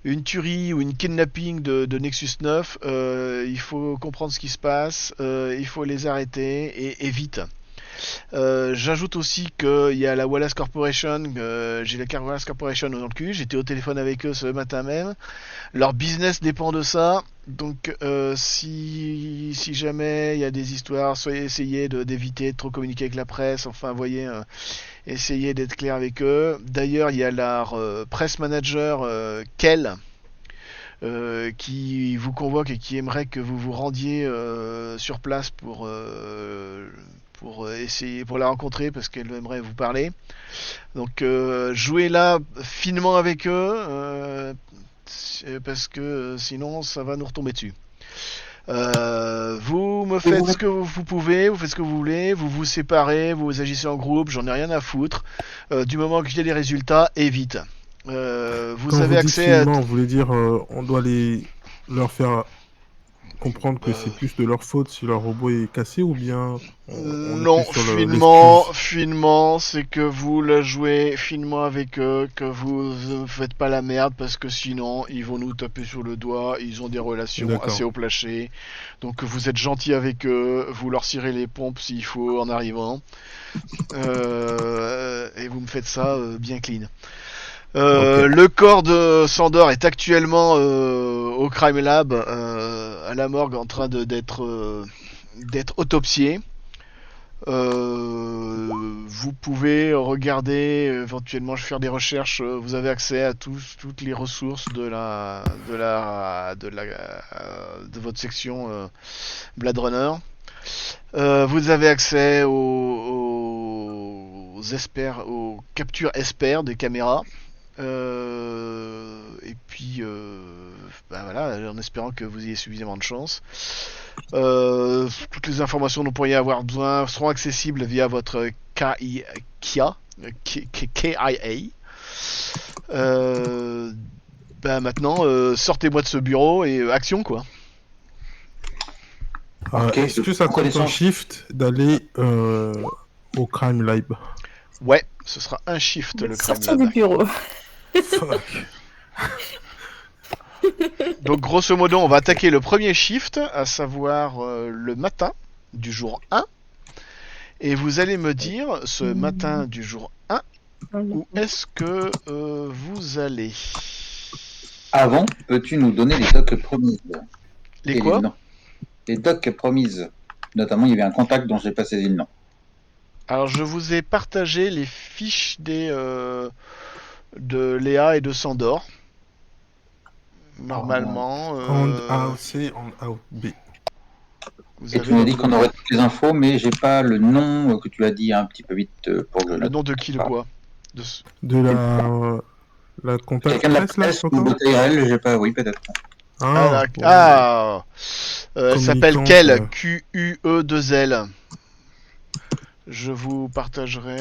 une tuerie ou une kidnapping de Nexus 9, il faut comprendre ce qui se passe, il faut les arrêter, et vite. J'ajoute aussi qu'il y a la Wallace Corporation, j'ai la carte Wallace Corporation dans le cul, j'étais au téléphone avec eux ce matin même, leur business dépend de ça, donc si jamais il y a des histoires, essayez d'éviter de trop communiquer avec la presse, enfin voyez, essayez d'être clair avec eux. D'ailleurs il y a leur press manager Kel, qui vous convoque et qui aimerait que vous vous rendiez sur place pour la rencontrer, parce qu'elle aimerait vous parler. Donc jouez là finement avec eux, parce que sinon ça va nous retomber dessus. Vous me faites ce que vous pouvez, vous faites ce que vous voulez, vous vous séparez, vous agissez en groupe, j'en ai rien à foutre. Du moment que j'ai les résultats, et vite. Vous avez accès à... Vous voulez dire on doit leur faire comprendre que c'est plus de leur faute si leur robot est cassé, ou bien non, finement, c'est que vous la jouez finement avec eux, que vous ne faites pas la merde, parce que sinon ils vont nous taper sur le doigt, ils ont des relations assez haut placées, donc vous êtes gentil avec eux, vous leur cirez les pompes s'il faut en arrivant, et vous me faites ça bien clean. Le corps de Sandor est actuellement au Crime Lab, à la morgue, en train d'être autopsié. Vous vous pouvez regarder, éventuellement faire des recherches. Vous avez accès à toutes les ressources de votre section Blade Runner. Vous avez accès aux captures espères des caméras. Et puis, voilà, en espérant que vous ayez suffisamment de chance. Toutes les informations dont vous pourriez avoir besoin seront accessibles via votre KIA. Maintenant, sortez-moi de ce bureau et action, quoi. Ok, Est-ce que ça compte un connaissance- shift d'aller au Crime Lab? Ouais, ce sera un shift, le crime Sortir lab. du bureau. Fuck. Donc grosso modo, on va attaquer le premier shift, à savoir le matin du jour 1. Et vous allez me dire, ce matin du jour 1, où est-ce que vous allez? Avant, peux-tu nous donner les docs promises? Les quoi? noms. Les docs promises. Notamment, il y avait un contact dont je n'ai pas saisi le nom. Alors je vous ai partagé les fiches de Léa et de Sandor. Normalement, On A, C, on A, B. vous Et avez tu m'as dit qu'on aurait toutes les infos, mais j'ai pas le nom que tu as dit un petit peu vite pour que je le note. nom de qui, de quoi? De la contact Quelqu'un de la presse, là, presse ou encore de TRL, j'ai pas, oui, peut-être. Elle s'appelle Communicante, Kel, Q-U-E-2-L. Je vous partagerai.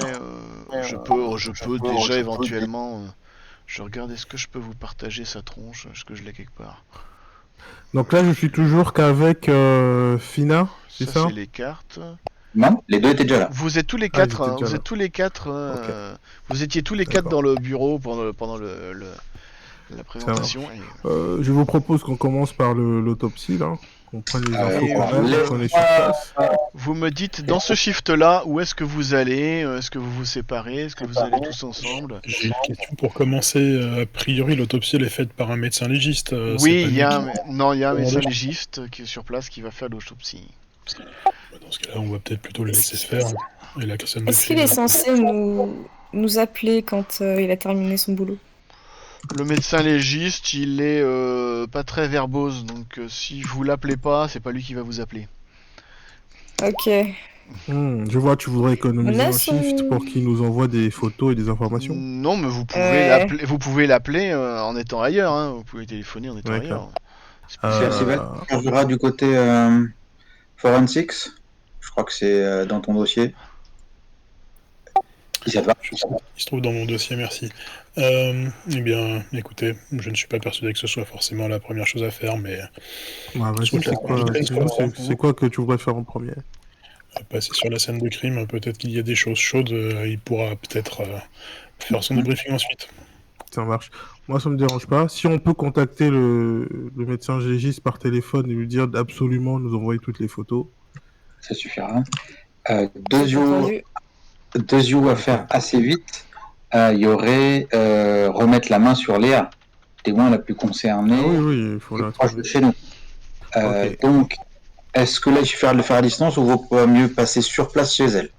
Je peux déjà éventuellement. Je regarde, est-ce que je peux vous partager sa tronche? Est-ce que je l'ai quelque part? Donc là, je suis toujours qu'avec Fina, c'est ça? C'est les cartes. Non, les deux étaient déjà là. Vous êtes tous les Ah, quatre. ils étaient déjà Vous là. êtes tous les quatre. Vous étiez tous les quatre D'accord. dans le bureau pendant la présentation. Et... Je vous propose qu'on commence par l'autopsie, là. Qu'on prenne les infos et qu'on a, vous- qu'on est sur place. Vous me dites, dans ce shift-là, où est-ce que vous allez? Est-ce que vous vous séparez? Est-ce que vous allez tous ensemble? J'ai une question pour commencer. A priori, l'autopsie elle est faite par un médecin légiste. Oui, c'est pas il y a nous un Comment médecin on légiste qui est sur place qui va faire l'autopsie. Dans ce cas-là, on va peut-être plutôt le laisser faire. Et la scène de Est-ce qu'il crime, est censé nous appeler quand il a terminé son boulot? Le médecin légiste, il est pas très verbose, donc si vous l'appelez pas, c'est pas lui qui va vous appeler. Ok. Je vois, tu voudrais économiser On a un son- shift pour qu'il nous envoie des photos et des informations. Non, mais vous pouvez Ouais. l'appeler. Vous pouvez l'appeler en étant ailleurs. Hein. Vous pouvez téléphoner en étant D'accord. ailleurs. C'est Euh, possible. Percival, on verra du côté Forensics. Je crois que c'est dans ton dossier. Si ça te va. il se trouve dans mon dossier, merci. Eh bien, écoutez, je ne suis pas persuadé que ce soit forcément la première chose à faire, mais Bah, vas-y, Soit c'est quoi, la- dis-nous, c'est quoi que tu voudrais faire en premier? passer sur la scène de crime, peut-être qu'il y a des choses chaudes, il pourra peut-être faire son débriefing ensuite. Ça marche. Moi, ça me dérange pas. Si on peut contacter le médecin légiste par téléphone et lui dire d'absolument nous envoyer toutes les photos. Ça suffira. Deux yeux à faire assez vite. Il y aurait remettre la main sur Léa, témoin la plus concernée. Ah oui, il faut et la proche trouver. de chez nous. Ok. Donc, est-ce que là, il suffira de le faire à distance ou vaut pas mieux passer sur place chez elle?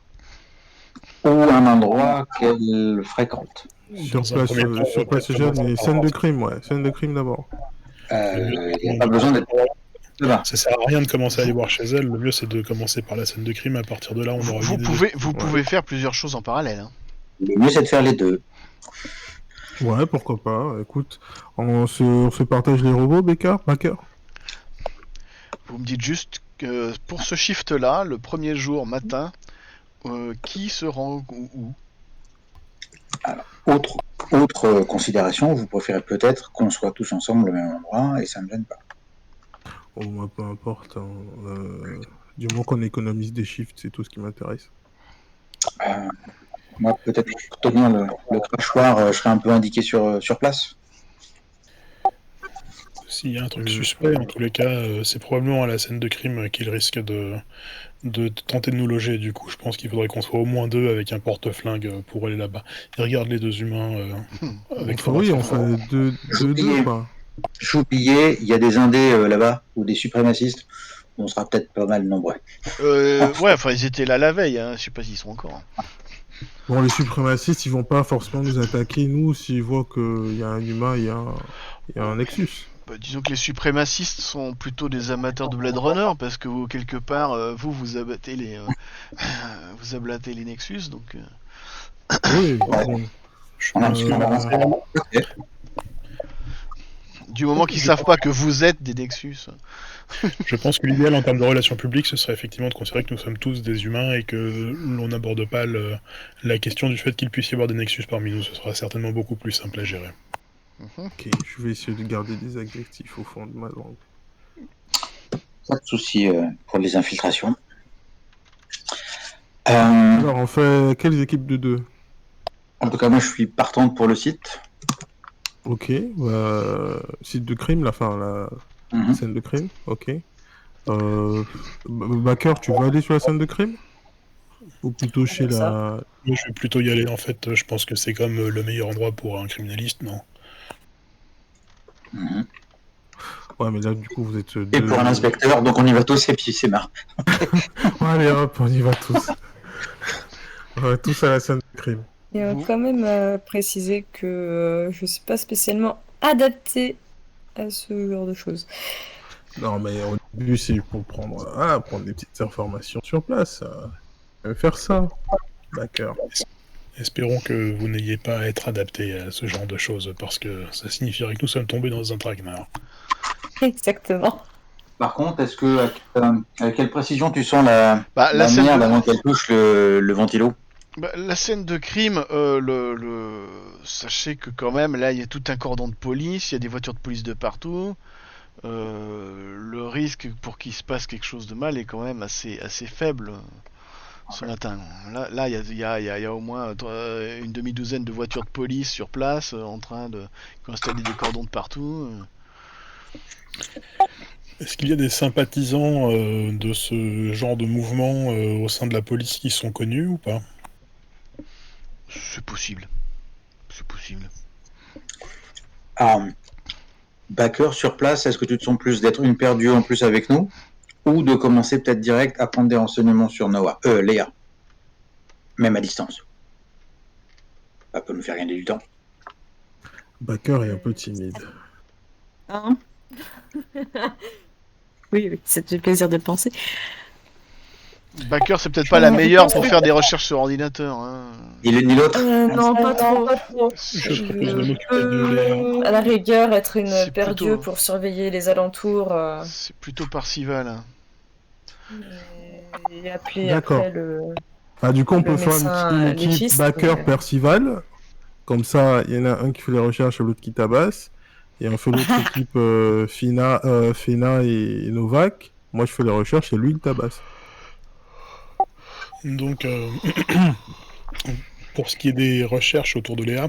Ou un endroit qu'elle fréquente? Sur Dans un place, premier temps, sur place, on va jeune, commencer mais par- scène de crime, ouais. Scène de crime d'abord. Il n'y a pas besoin d'être là. Ça sert à rien de commencer à aller voir chez elle, le mieux c'est de commencer par la scène de crime, à partir de là on aura Vous une idée pouvez, pouvez faire plusieurs choses en parallèle. Hein. Le mieux, c'est de faire les deux. Ouais, pourquoi pas. Écoute, on se partage les robots, Baker? Vous me dites juste que pour ce shift-là, le premier jour matin, qui se rend où? Autre considération, vous préférez peut-être qu'on soit tous ensemble au même endroit et ça ne me gêne pas. Oh, moi, peu importe. Hein. Du moment qu'on économise des shifts, c'est tout ce qui m'intéresse. Moi, peut-être pour tenir le crachoir, je serais un peu indiqué sur place. S'il y a un truc suspect, en tous les cas, c'est probablement à la scène de crime qu'il risque de tenter de nous loger. Du coup, je pense qu'il faudrait qu'on soit au moins deux avec un porte-flingue pour aller là-bas. Et regarde les deux humains avec Enfin, oui, on fait deux, quoi. J'oubliais, il y a des indés là-bas, ou des suprémacistes. On sera peut-être pas mal nombreux. Ouais, enfin, ils étaient là la veille. Hein. Je sais pas s'ils sont encore. Bon, les suprémacistes, ils vont pas forcément nous attaquer, nous, s'ils voient qu'il y a un humain, il y a un Nexus. Bah, disons que les suprémacistes sont plutôt des amateurs de Blade Runner, parce que quelque part, vous abattez les, vous abattez les Nexus, donc. Oui, Ouais. bon. On a un petit peu avancé. Ok. Du moment qu'ils savent pas que vous êtes des Nexus. Je pense que l'idéal en termes de relations publiques, ce serait effectivement de considérer que nous sommes tous des humains et que l'on n'aborde pas la question du fait qu'il puisse y avoir des Nexus parmi nous. Ce sera certainement beaucoup plus simple à gérer. Ok, je vais essayer de garder des adjectifs au fond de ma langue. Pas de souci pour les infiltrations. Alors, on fait quelles équipes de 2? En tout cas, moi, je suis partante pour le site. Ok, site de crime, la Mhm. scène de crime, ok. Backer, tu veux aller sur la scène de crime? Ou plutôt chez Ça. la... Moi, je vais plutôt y aller, en fait. Je pense que c'est comme le meilleur endroit pour un criminaliste, non? Mhm. Ouais, mais là, du coup, vous êtes Et deux... pour un inspecteur, donc on y va tous et puis c'est marre. Allez, hop, on y va tous. On va tous à la scène de crime. Et Vous- quand même préciser que je suis pas spécialement adaptée à ce genre de choses. Non, mais au début, c'est pour prendre des petites informations sur place. Faire ça, Backer. Espérons que vous n'ayez pas à être adapté à ce genre de choses, parce que ça signifierait que nous sommes tombés dans un traquenard. Exactement. Par contre, est-ce que avec quelle précision tu sens la Bah, la scène merde de... avant qu'elle touche le ventilo? Bah, la scène de crime, sachez que quand même, là, il y a tout un cordon de police, il y a des voitures de police de partout. Le risque pour qu'il se passe quelque chose de mal est quand même assez faible ce matin. Là, il y a au moins une demi-douzaine de voitures de police sur place en train de qui ont installé des cordons de partout. Est-ce qu'il y a des sympathisants de ce genre de mouvement au sein de la police qui sont connus ou pas? C'est possible. C'est possible. Ah, Backer sur place, est-ce que tu te sens plus d'être une paire d'yeux en plus avec nous ou de commencer peut-être direct à prendre des renseignements sur Léa, même à distance? Ça peut nous faire gagner du temps. Backer est un peu timide. Hein oui, c'est du plaisir de le penser. Backer, c'est peut-être pas la meilleure pour faire des recherches sur ordinateur. Hein. Ni l'une ni l'autre. Non, pas trop. Je propose de m'occuper de Léa. À la rigueur, être une C'est paire plutôt- d'yeux pour surveiller les alentours C'est plutôt Parcival. Hein. et appeler D'accord. après le... Ah, du coup, on Le peut faire médecin une équipe légiste, Backer mais- Percival. Comme ça, il y en a un qui fait les recherches et l'autre qui tabasse. Et on fait l'autre équipe Fena et Novak. Moi, je fais les recherches et lui, il tabasse. Donc, pour ce qui est des recherches autour de Léa,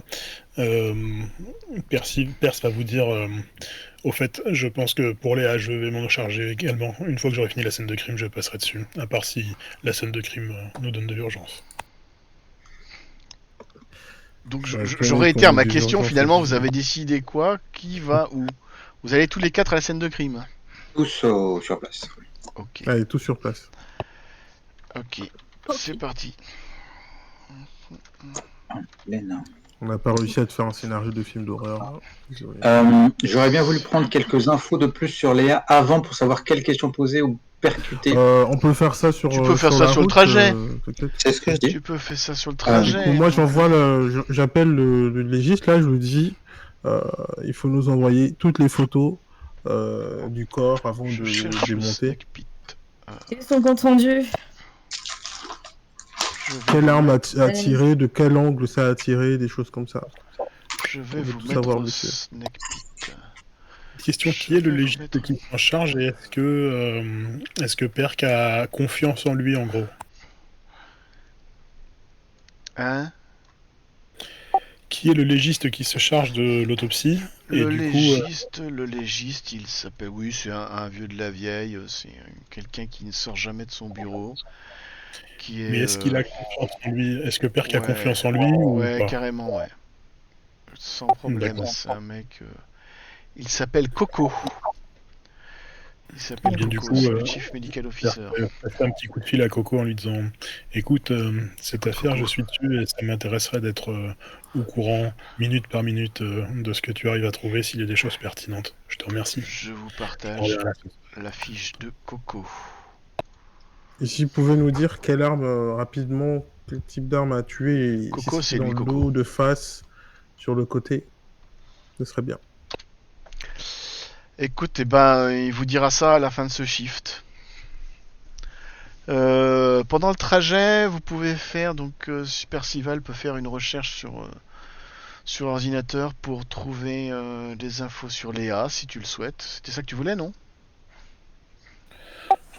Perse va vous dire au fait, je pense que pour Léa, je vais m'en charger également. Une fois que j'aurai fini la scène de crime, je passerai dessus. À part si la scène de crime nous donne de l'urgence. Donc Ouais, je pour réitère les ma urgences, question. Finalement, c'est vous avez décidé quoi? Qui va où? Vous allez tous les quatre à la scène de crime. Tous sur place. Ok. Allez, tout sur place. Ok. C'est parti. Léna. On n'a pas réussi à te faire un scénario de film d'horreur. hein. Désolé. J'aurais bien voulu prendre quelques infos de plus sur Léa avant pour savoir quelles questions poser ou percuter. On peut faire ça sur. Tu peux faire ça la sur le route, trajet. peut-être. C'est ce que je dis. Tu peux faire ça sur le Du trajet. coup, moi, j'appelle le légiste là. Je lui dis, il faut nous envoyer toutes les photos du corps avant Je de cherche le démonter. snack pit. Ils sont contendus. Je vais Quelle vous arme mettre- a tiré, de quel angle ça a tiré, des choses comme ça. Je vais On veut vous tout mettre savoir, au monsieur. snack pit. Question, Je qui est le vais vous légiste mettre- qui s'en charge et est-ce que Perk a confiance en lui en gros? Hein? Qui est le légiste qui se charge de l'autopsie? Et Le du légiste, il s'appelle. Oui, c'est un vieux de la vieille. C'est quelqu'un qui ne sort jamais de son bureau. Qui est. mais est-ce qu'il a confiance en lui? Est-ce que Perk a ouais. confiance en lui ou Ouais, pas? carrément, ouais. Sans problème. D'accord. C'est un mec. Il s'appelle Coco. Il s'appelle bien, du Coco, coup, c'est le Chief Medical Officer. Je fais un petit coup de fil à Coco en lui disant écoute, cette affaire, Coco. je suis dessus et ça m'intéresserait d'être au courant, minute par minute, de ce que tu arrives à trouver s'il y a des choses pertinentes. Je te remercie. Je vous Je partage reviens à la sauce. la fiche de Coco. Et s'il pouvait nous dire quelle arme, rapidement, quel type d'arme a tué, et Coco, si c'est c'était dans lui, le Coco. dos, de face, sur le côté, ce serait bien. Écoute, il vous dira ça à la fin de ce shift. Pendant le trajet, vous pouvez faire, donc Percival peut faire une recherche sur ordinateur pour trouver des infos sur Léa, si tu le souhaites. C'était ça que tu voulais, non?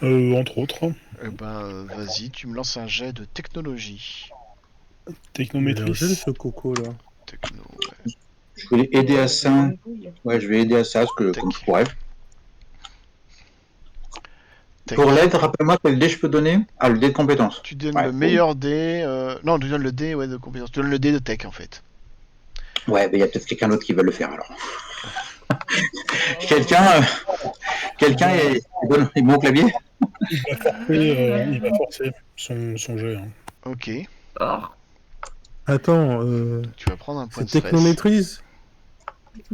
Entre autres, Vas-y, tu me lances un jet de technologie. Il a l'air technométrie. jeune, ce Coco, là. Techno, ouais. Je vais aider à ça. Ouais, je vais aider à ça, parce que Tac. comme je pourrais. Tech. Pour l'aide, rappelle-moi quel dé je peux donner. Ah, le dé de compétence. Tu donnes Ouais, le meilleur dé. Non, tu donnes le dé de compétence. Tu donnes le dé de tech en fait. Ouais, il y a peut-être quelqu'un d'autre qui va le faire alors. Quelqu'un est bon au clavier. Il va forcer son jet. Hein. Ok. Oh, Attends, Tu vas prendre un point c'est de stress. technomaîtrise?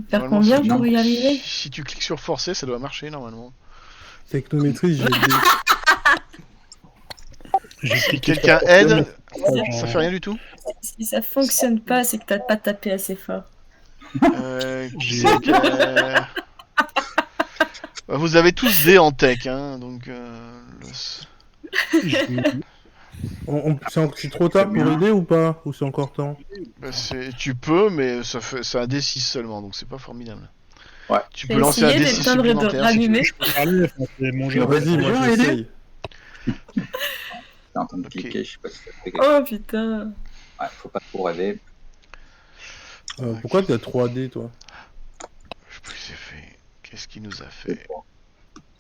faire Normalement, combien si- pour y arriver? Si tu cliques sur forcer, ça doit marcher normalement. Technomaîtrise, j'ai dit. J'ai cliqué Quelqu'un sur- aide, Genre, ça fait rien du tout. Si ça fonctionne pas, c'est que t'as pas tapé assez fort. Qui c'est Vous avez tous D en tech, hein, donc. j'ai- C'est trop tard pour aider ou pas? Ou c'est encore temps? Tu peux, mais c'est un D6 seulement, donc c'est pas formidable. Ouais. Tu J'ai peux lancer un essayé D6 d'éteindre et de supplémentaire si tu veux. rallumer. Je peux parler, enfin, c'est mon jet. Vas-y, moi bien j'essaye. T'es en train de Ok. cliquer, je sais pas si ça fait quelque chose. Oh putain. Ouais, faut pas trop rêver. Pourquoi t'as 3D, toi? Je sais plus ce qu'il s'est fait. Qu'est-ce qu'il nous a fait?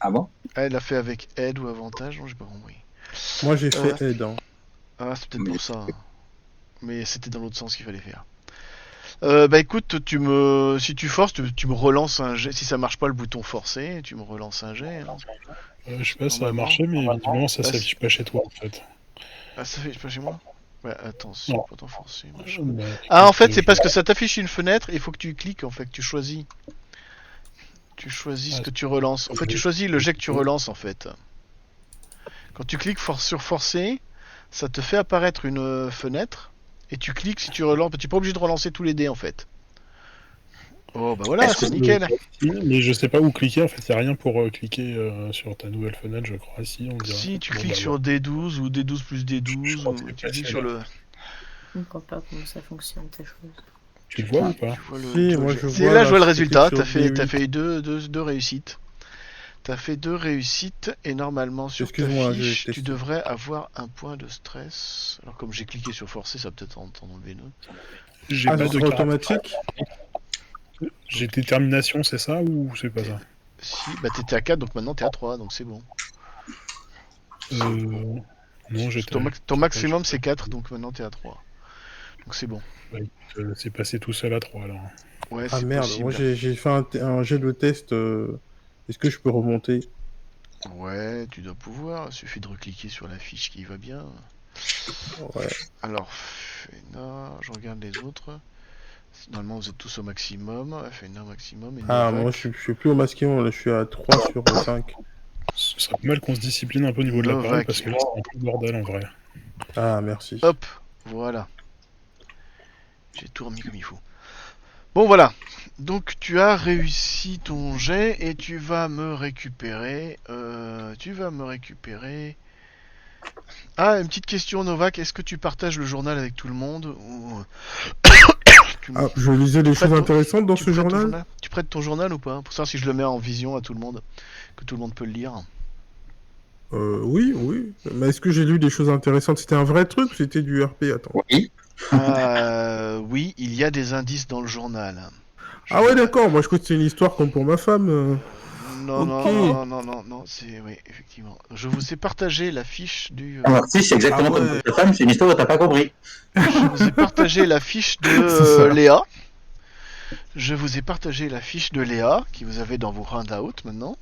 Ah bon? Elle a fait avec aide ou avantage? Non, j'ai pas compris. Moi j'ai fait aide, hein. Ah, c'est peut-être Mais- pour ça. Mais c'était dans l'autre sens qu'il fallait faire. Écoute, si tu forces, tu me relances un jet. Si ça marche pas le bouton forcer, tu me relances un jet. Hein. Je sais pas si ça a Normalement. marché, mais évidemment, ça Ah, s'affiche pas chez toi en fait. Ah, ça fait pas chez moi? Ouais, attention, Non. pourtant forcer. Machin. Bah, Ah, en fait, c'est je- parce que ça t'affiche une fenêtre, il faut que tu cliques, en fait, que tu choisis. Tu choisis ce que tu relances. En fait, tu choisis le jet que tu relances, en fait. Quand tu cliques sur forcer, ça te fait apparaître une fenêtre, et tu cliques si tu relances. Tu n'es pas obligé de relancer tous les dés, en fait. Oh, bah voilà, Est-ce que c'est nickel. Mais je sais pas où cliquer, en fait, il n'y a rien pour cliquer sur ta nouvelle fenêtre, je crois. Si, on dirait. Si tu Bon, cliques bah, sur D12 ou D12 plus Je D12, crois ou que c'est tu cliques facile. sur le. Je comprends pas comment ça fonctionne, ta chose. Tu le vois ou pas? Tu vois le, Si, tu vois moi, le- je C'est vois, là, là, je vois le je résultat. clique T'as sur fait, D8. t'as fait deux réussites. T'as fait 2 réussites et normalement sur ta Excuse-moi, j'ai fiche, tu testé. devrais avoir un point de stress. Alors comme j'ai cliqué sur forcer, ça va peut-être t'en enlever une autre. J'ai Ah, pas ce de sera caractère. automatique? J'ai détermination, c'est ça ou c'est pas ça? Si, bah t'étais à 4, donc maintenant t'es à 3, donc c'est bon. Non, j'étais. Ton maximum c'est 4, donc maintenant t'es à 3. Donc c'est bon. C'est passé tout seul à 3 alors. Ouais, Ah c'est merde, possible. moi j'ai fait un jet de test. Est-ce que je peux remonter? Ouais, tu dois pouvoir. Il suffit de recliquer sur la fiche qui va bien. Ouais. Alors, Fena, je regarde les autres. Normalement vous êtes tous au maximum. Fena maximum et Ah, Novak. moi je suis plus au maximum, là je suis à 3 sur 5. Ce serait pas mal qu'on se discipline un peu au niveau de l'appareil Novak. parce que là c'est un peu le bordel en vrai. Ah, merci. Hop, voilà. J'ai tout remis comme il faut. Bon voilà. Donc tu as réussi ton jet et tu vas me récupérer. Ah, une petite question Novak, est-ce que tu partages le journal avec tout le monde ou tu Ah, je lisais des prêtes choses ton- intéressantes dans tu ce prêtes ton journal? Tu prêtes ton journal ou pas? Pour savoir si je le mets en vision à tout le monde, que tout le monde peut le lire. Oui, oui. Mais est-ce que j'ai lu des choses intéressantes? C'était un vrai truc ou c'était du RP? Attends. Oui. Oui, il y a des indices dans le journal. Ah ouais, d'accord, moi je crois que c'est une histoire comme pour ma femme. Non, Ok. non, c'est... Oui, effectivement. Je vous ai partagé la fiche du... Alors, si, c'est exactement Ah comme ouais. ta femme, c'est une histoire que t'as pas compris. Je vous ai partagé la fiche de C'est ça. Léa. Je vous ai partagé la fiche de Léa, que vous avez dans vos handouts maintenant.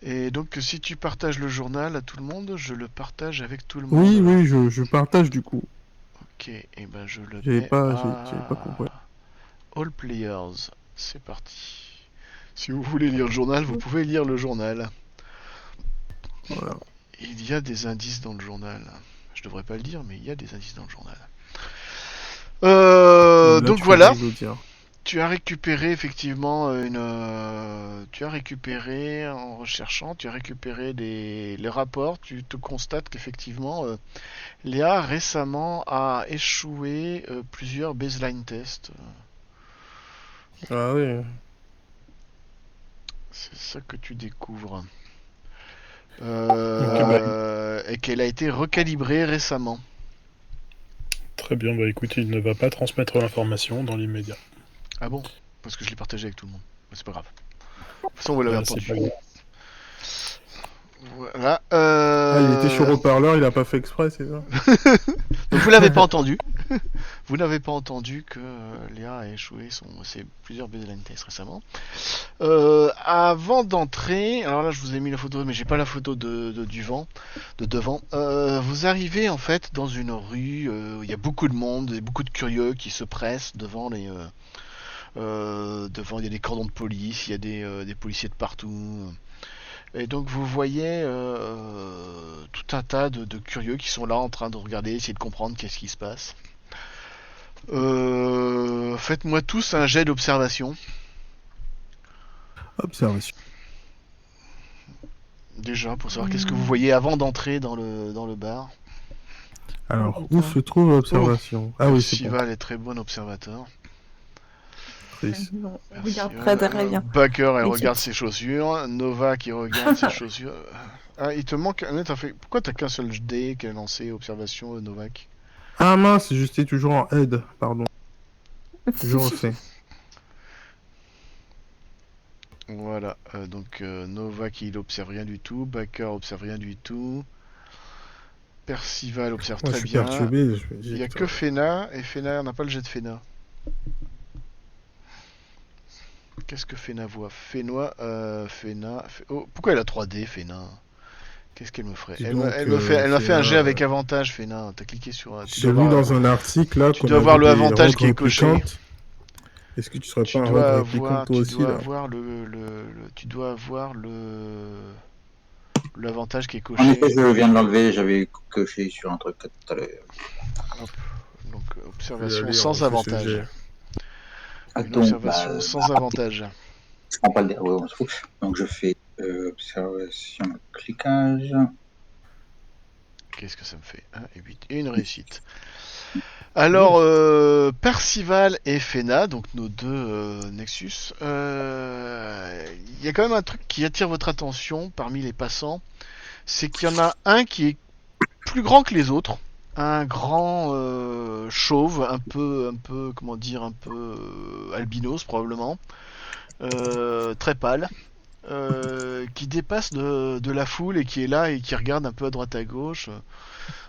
Et donc, si tu partages le journal à tout le monde, je le partage avec tout le Oui, monde. oui, je partage du coup. Ok, et ben je le J'avais mets pas, à j'avais pas compris. All Players. C'est parti. Si vous voulez lire le journal, vous pouvez lire le journal. Voilà. Il y a des indices dans le journal. Je devrais pas le dire, mais il y a des indices dans le journal. Là, Donc tu fais voilà. bien de le dire. Tu as récupéré effectivement tu as récupéré en recherchant, tu as récupéré les rapports. Tu te constates qu'effectivement, Léa récemment a échoué plusieurs baseline tests. Ah oui. C'est ça que tu découvres. Ok, Et qu'elle a été recalibrée récemment. Très bien, bah écoute, il ne va pas transmettre l'information dans l'immédiat. Ah bon? Parce que je l'ai partagé avec tout le monde. Mais c'est pas grave. De toute façon, vous l'avez C'est entendu. pas grave. Voilà. Ah, il était sur haut-parleur, il a pas fait exprès, c'est ça? Donc vous l'avez pas entendu. Vous n'avez pas entendu que Léa a échoué ses plusieurs baseline tests récemment. Avant d'entrer, alors là je vous ai mis la photo, mais j'ai pas la photo de devant. Vous arrivez en fait dans une rue où il y a beaucoup de monde et beaucoup de curieux qui se pressent devant les. Devant, il y a des cordons de police, il y a des policiers de partout. Et donc vous voyez tout un tas de curieux qui sont là en train de regarder, essayer de comprendre qu'est-ce qui se passe. Faites-moi tous un jet d'observation. Observation. Déjà, pour savoir qu'est-ce que vous voyez avant d'entrer dans le bar. Alors, où se trouve l'observation? Ah oui, c'est bon. Percival est très bon observateur. Triste. On Merci. regarde très très bien. Baker, elle Et regarde qui- ses chaussures. Nova qui regarde ses chaussures. Ah, il te manque. Pourquoi t'as qu'un seul dé qu'elle a lancé observation, Novak? Ah mince, j'étais toujours en aide, pardon. Je refais. Voilà. Donc Novak il observe rien du tout. Baker observe rien du tout. Percival observe Moi, je très suis bien. perturbé. Je me dis, Il y a putain. que Fena, et Fena n'a pas le jet de Fena. Qu'est-ce que Fena voit? Oh, pourquoi elle a 3D, Fena? Qu'est-ce qu'elle me ferait? Dis Elle m'a donc, fait un jet Fena, avec avantage, Fena. T'as cliqué sur. Tu j'ai dois lu avoir, dans un article là tu qu'on dois avoir avait le des avantage rogues qui est coché. réplicantes. Est-ce que tu serais pas un rogue réplicante toi aussi là? Tu dois avoir l'avantage qui est En coché. effet, je viens de l'enlever, j'avais coché sur un truc tout à l'heure. Hop. Donc Je vais observation aller sans refaire ce avantage. jet. Une Attends, observation sans avantage. je prends pas le ouais, on se fout. Donc je fais observation, cliquage. Qu'est-ce que ça me fait? 1 et 8. Et une réussite. Alors, Percival et Fena, donc nos deux Nexus, il y a quand même un truc qui attire votre attention parmi les passants, c'est qu'il y en a un qui est plus grand que les autres, un grand chauve, un peu, comment dire, un peu albinos probablement, très pâle, qui dépasse de la foule et qui est là et qui regarde un peu à droite à gauche.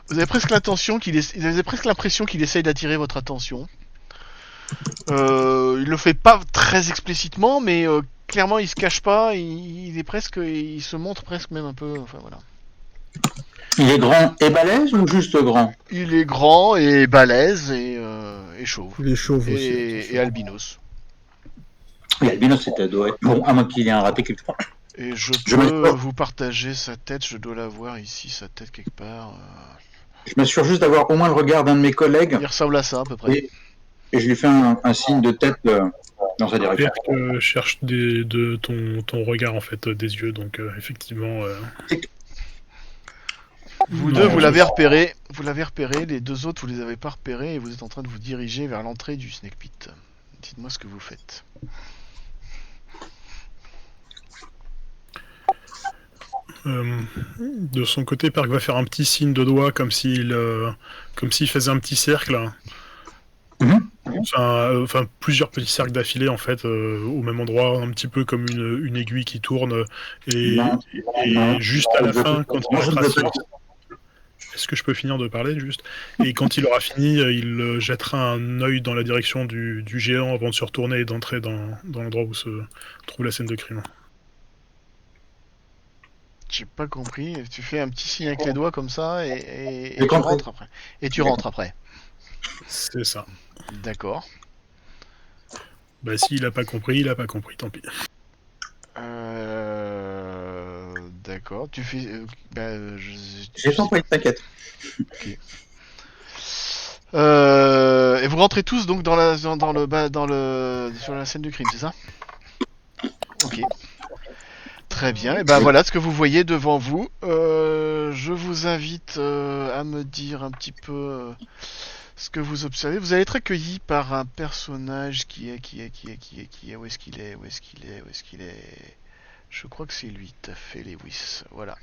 Vous avez presque l'impression qu'il essaye d'attirer votre attention. Il le fait pas très explicitement, mais clairement il se cache pas. Il se montre presque même un peu. Enfin voilà. Il est grand et balèze ou juste grand? Il est grand et balèze et chauve Il est chauve aussi. et attention. albinos. L'albinos, c'était doit être bon, à moins qu'il ait un raté quelque part. Et je Je peux m'assure. vous partager sa tête. Je dois la voir ici, sa tête quelque part. Je m'assure juste d'avoir au moins le regard d'un de mes collègues Il ressemble à ça à peu près. et je lui fais un signe de tête dans sa direction. Berk cherche ton regard en fait des yeux, donc effectivement. Vous Non, deux, vous je- l'avez repéré. Vous l'avez repéré. Les deux autres, vous les avez pas repérés et vous êtes en train de vous diriger vers l'entrée du Snake Pit. Dites-moi ce que vous faites. De son côté, Perk va faire un petit signe de doigt comme s'il faisait un petit cercle. Mhm. Enfin, plusieurs petits cercles d'affilée en fait au même endroit, un petit peu comme une aiguille qui tourne. Et, Non. et Non. juste à la fin, quand il Moi, je ne mettra veux pas. Est-ce que je peux finir de parler juste? Et quand il aura fini, il jettera un œil dans la direction du géant avant de se retourner et d'entrer dans l'endroit où se trouve la scène de crime. J'ai pas compris. Tu fais un petit signe avec les doigts comme ça et J'ai tu compris. rentres après. Et tu rentres après. C'est ça. D'accord. Bah, s'il a pas compris, tant pis. D'accord. Tu fais. J'ai pas envoyé de paquette. Et vous rentrez tous donc dans le sur la scène du crime, c'est ça? Ok. Très bien. Et ben voilà ce que vous voyez devant vous. Je vous invite à me dire un petit peu ce que vous observez. Vous allez être accueilli par un personnage qui est où est-ce qu'il est Je crois que c'est lui, tout à fait, Lewis. Voilà.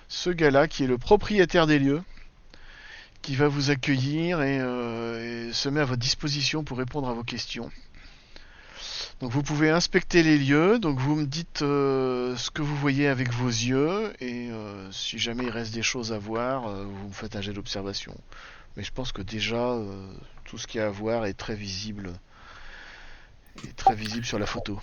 Ce gars-là qui est le propriétaire des lieux, qui va vous accueillir et se met à votre disposition pour répondre à vos questions. Donc vous pouvez inspecter les lieux, donc vous me dites ce que vous voyez avec vos yeux, et si jamais il reste des choses à voir, vous me faites un jet d'observation. Mais je pense que déjà, tout ce qu'il y a à voir est très visible sur la photo.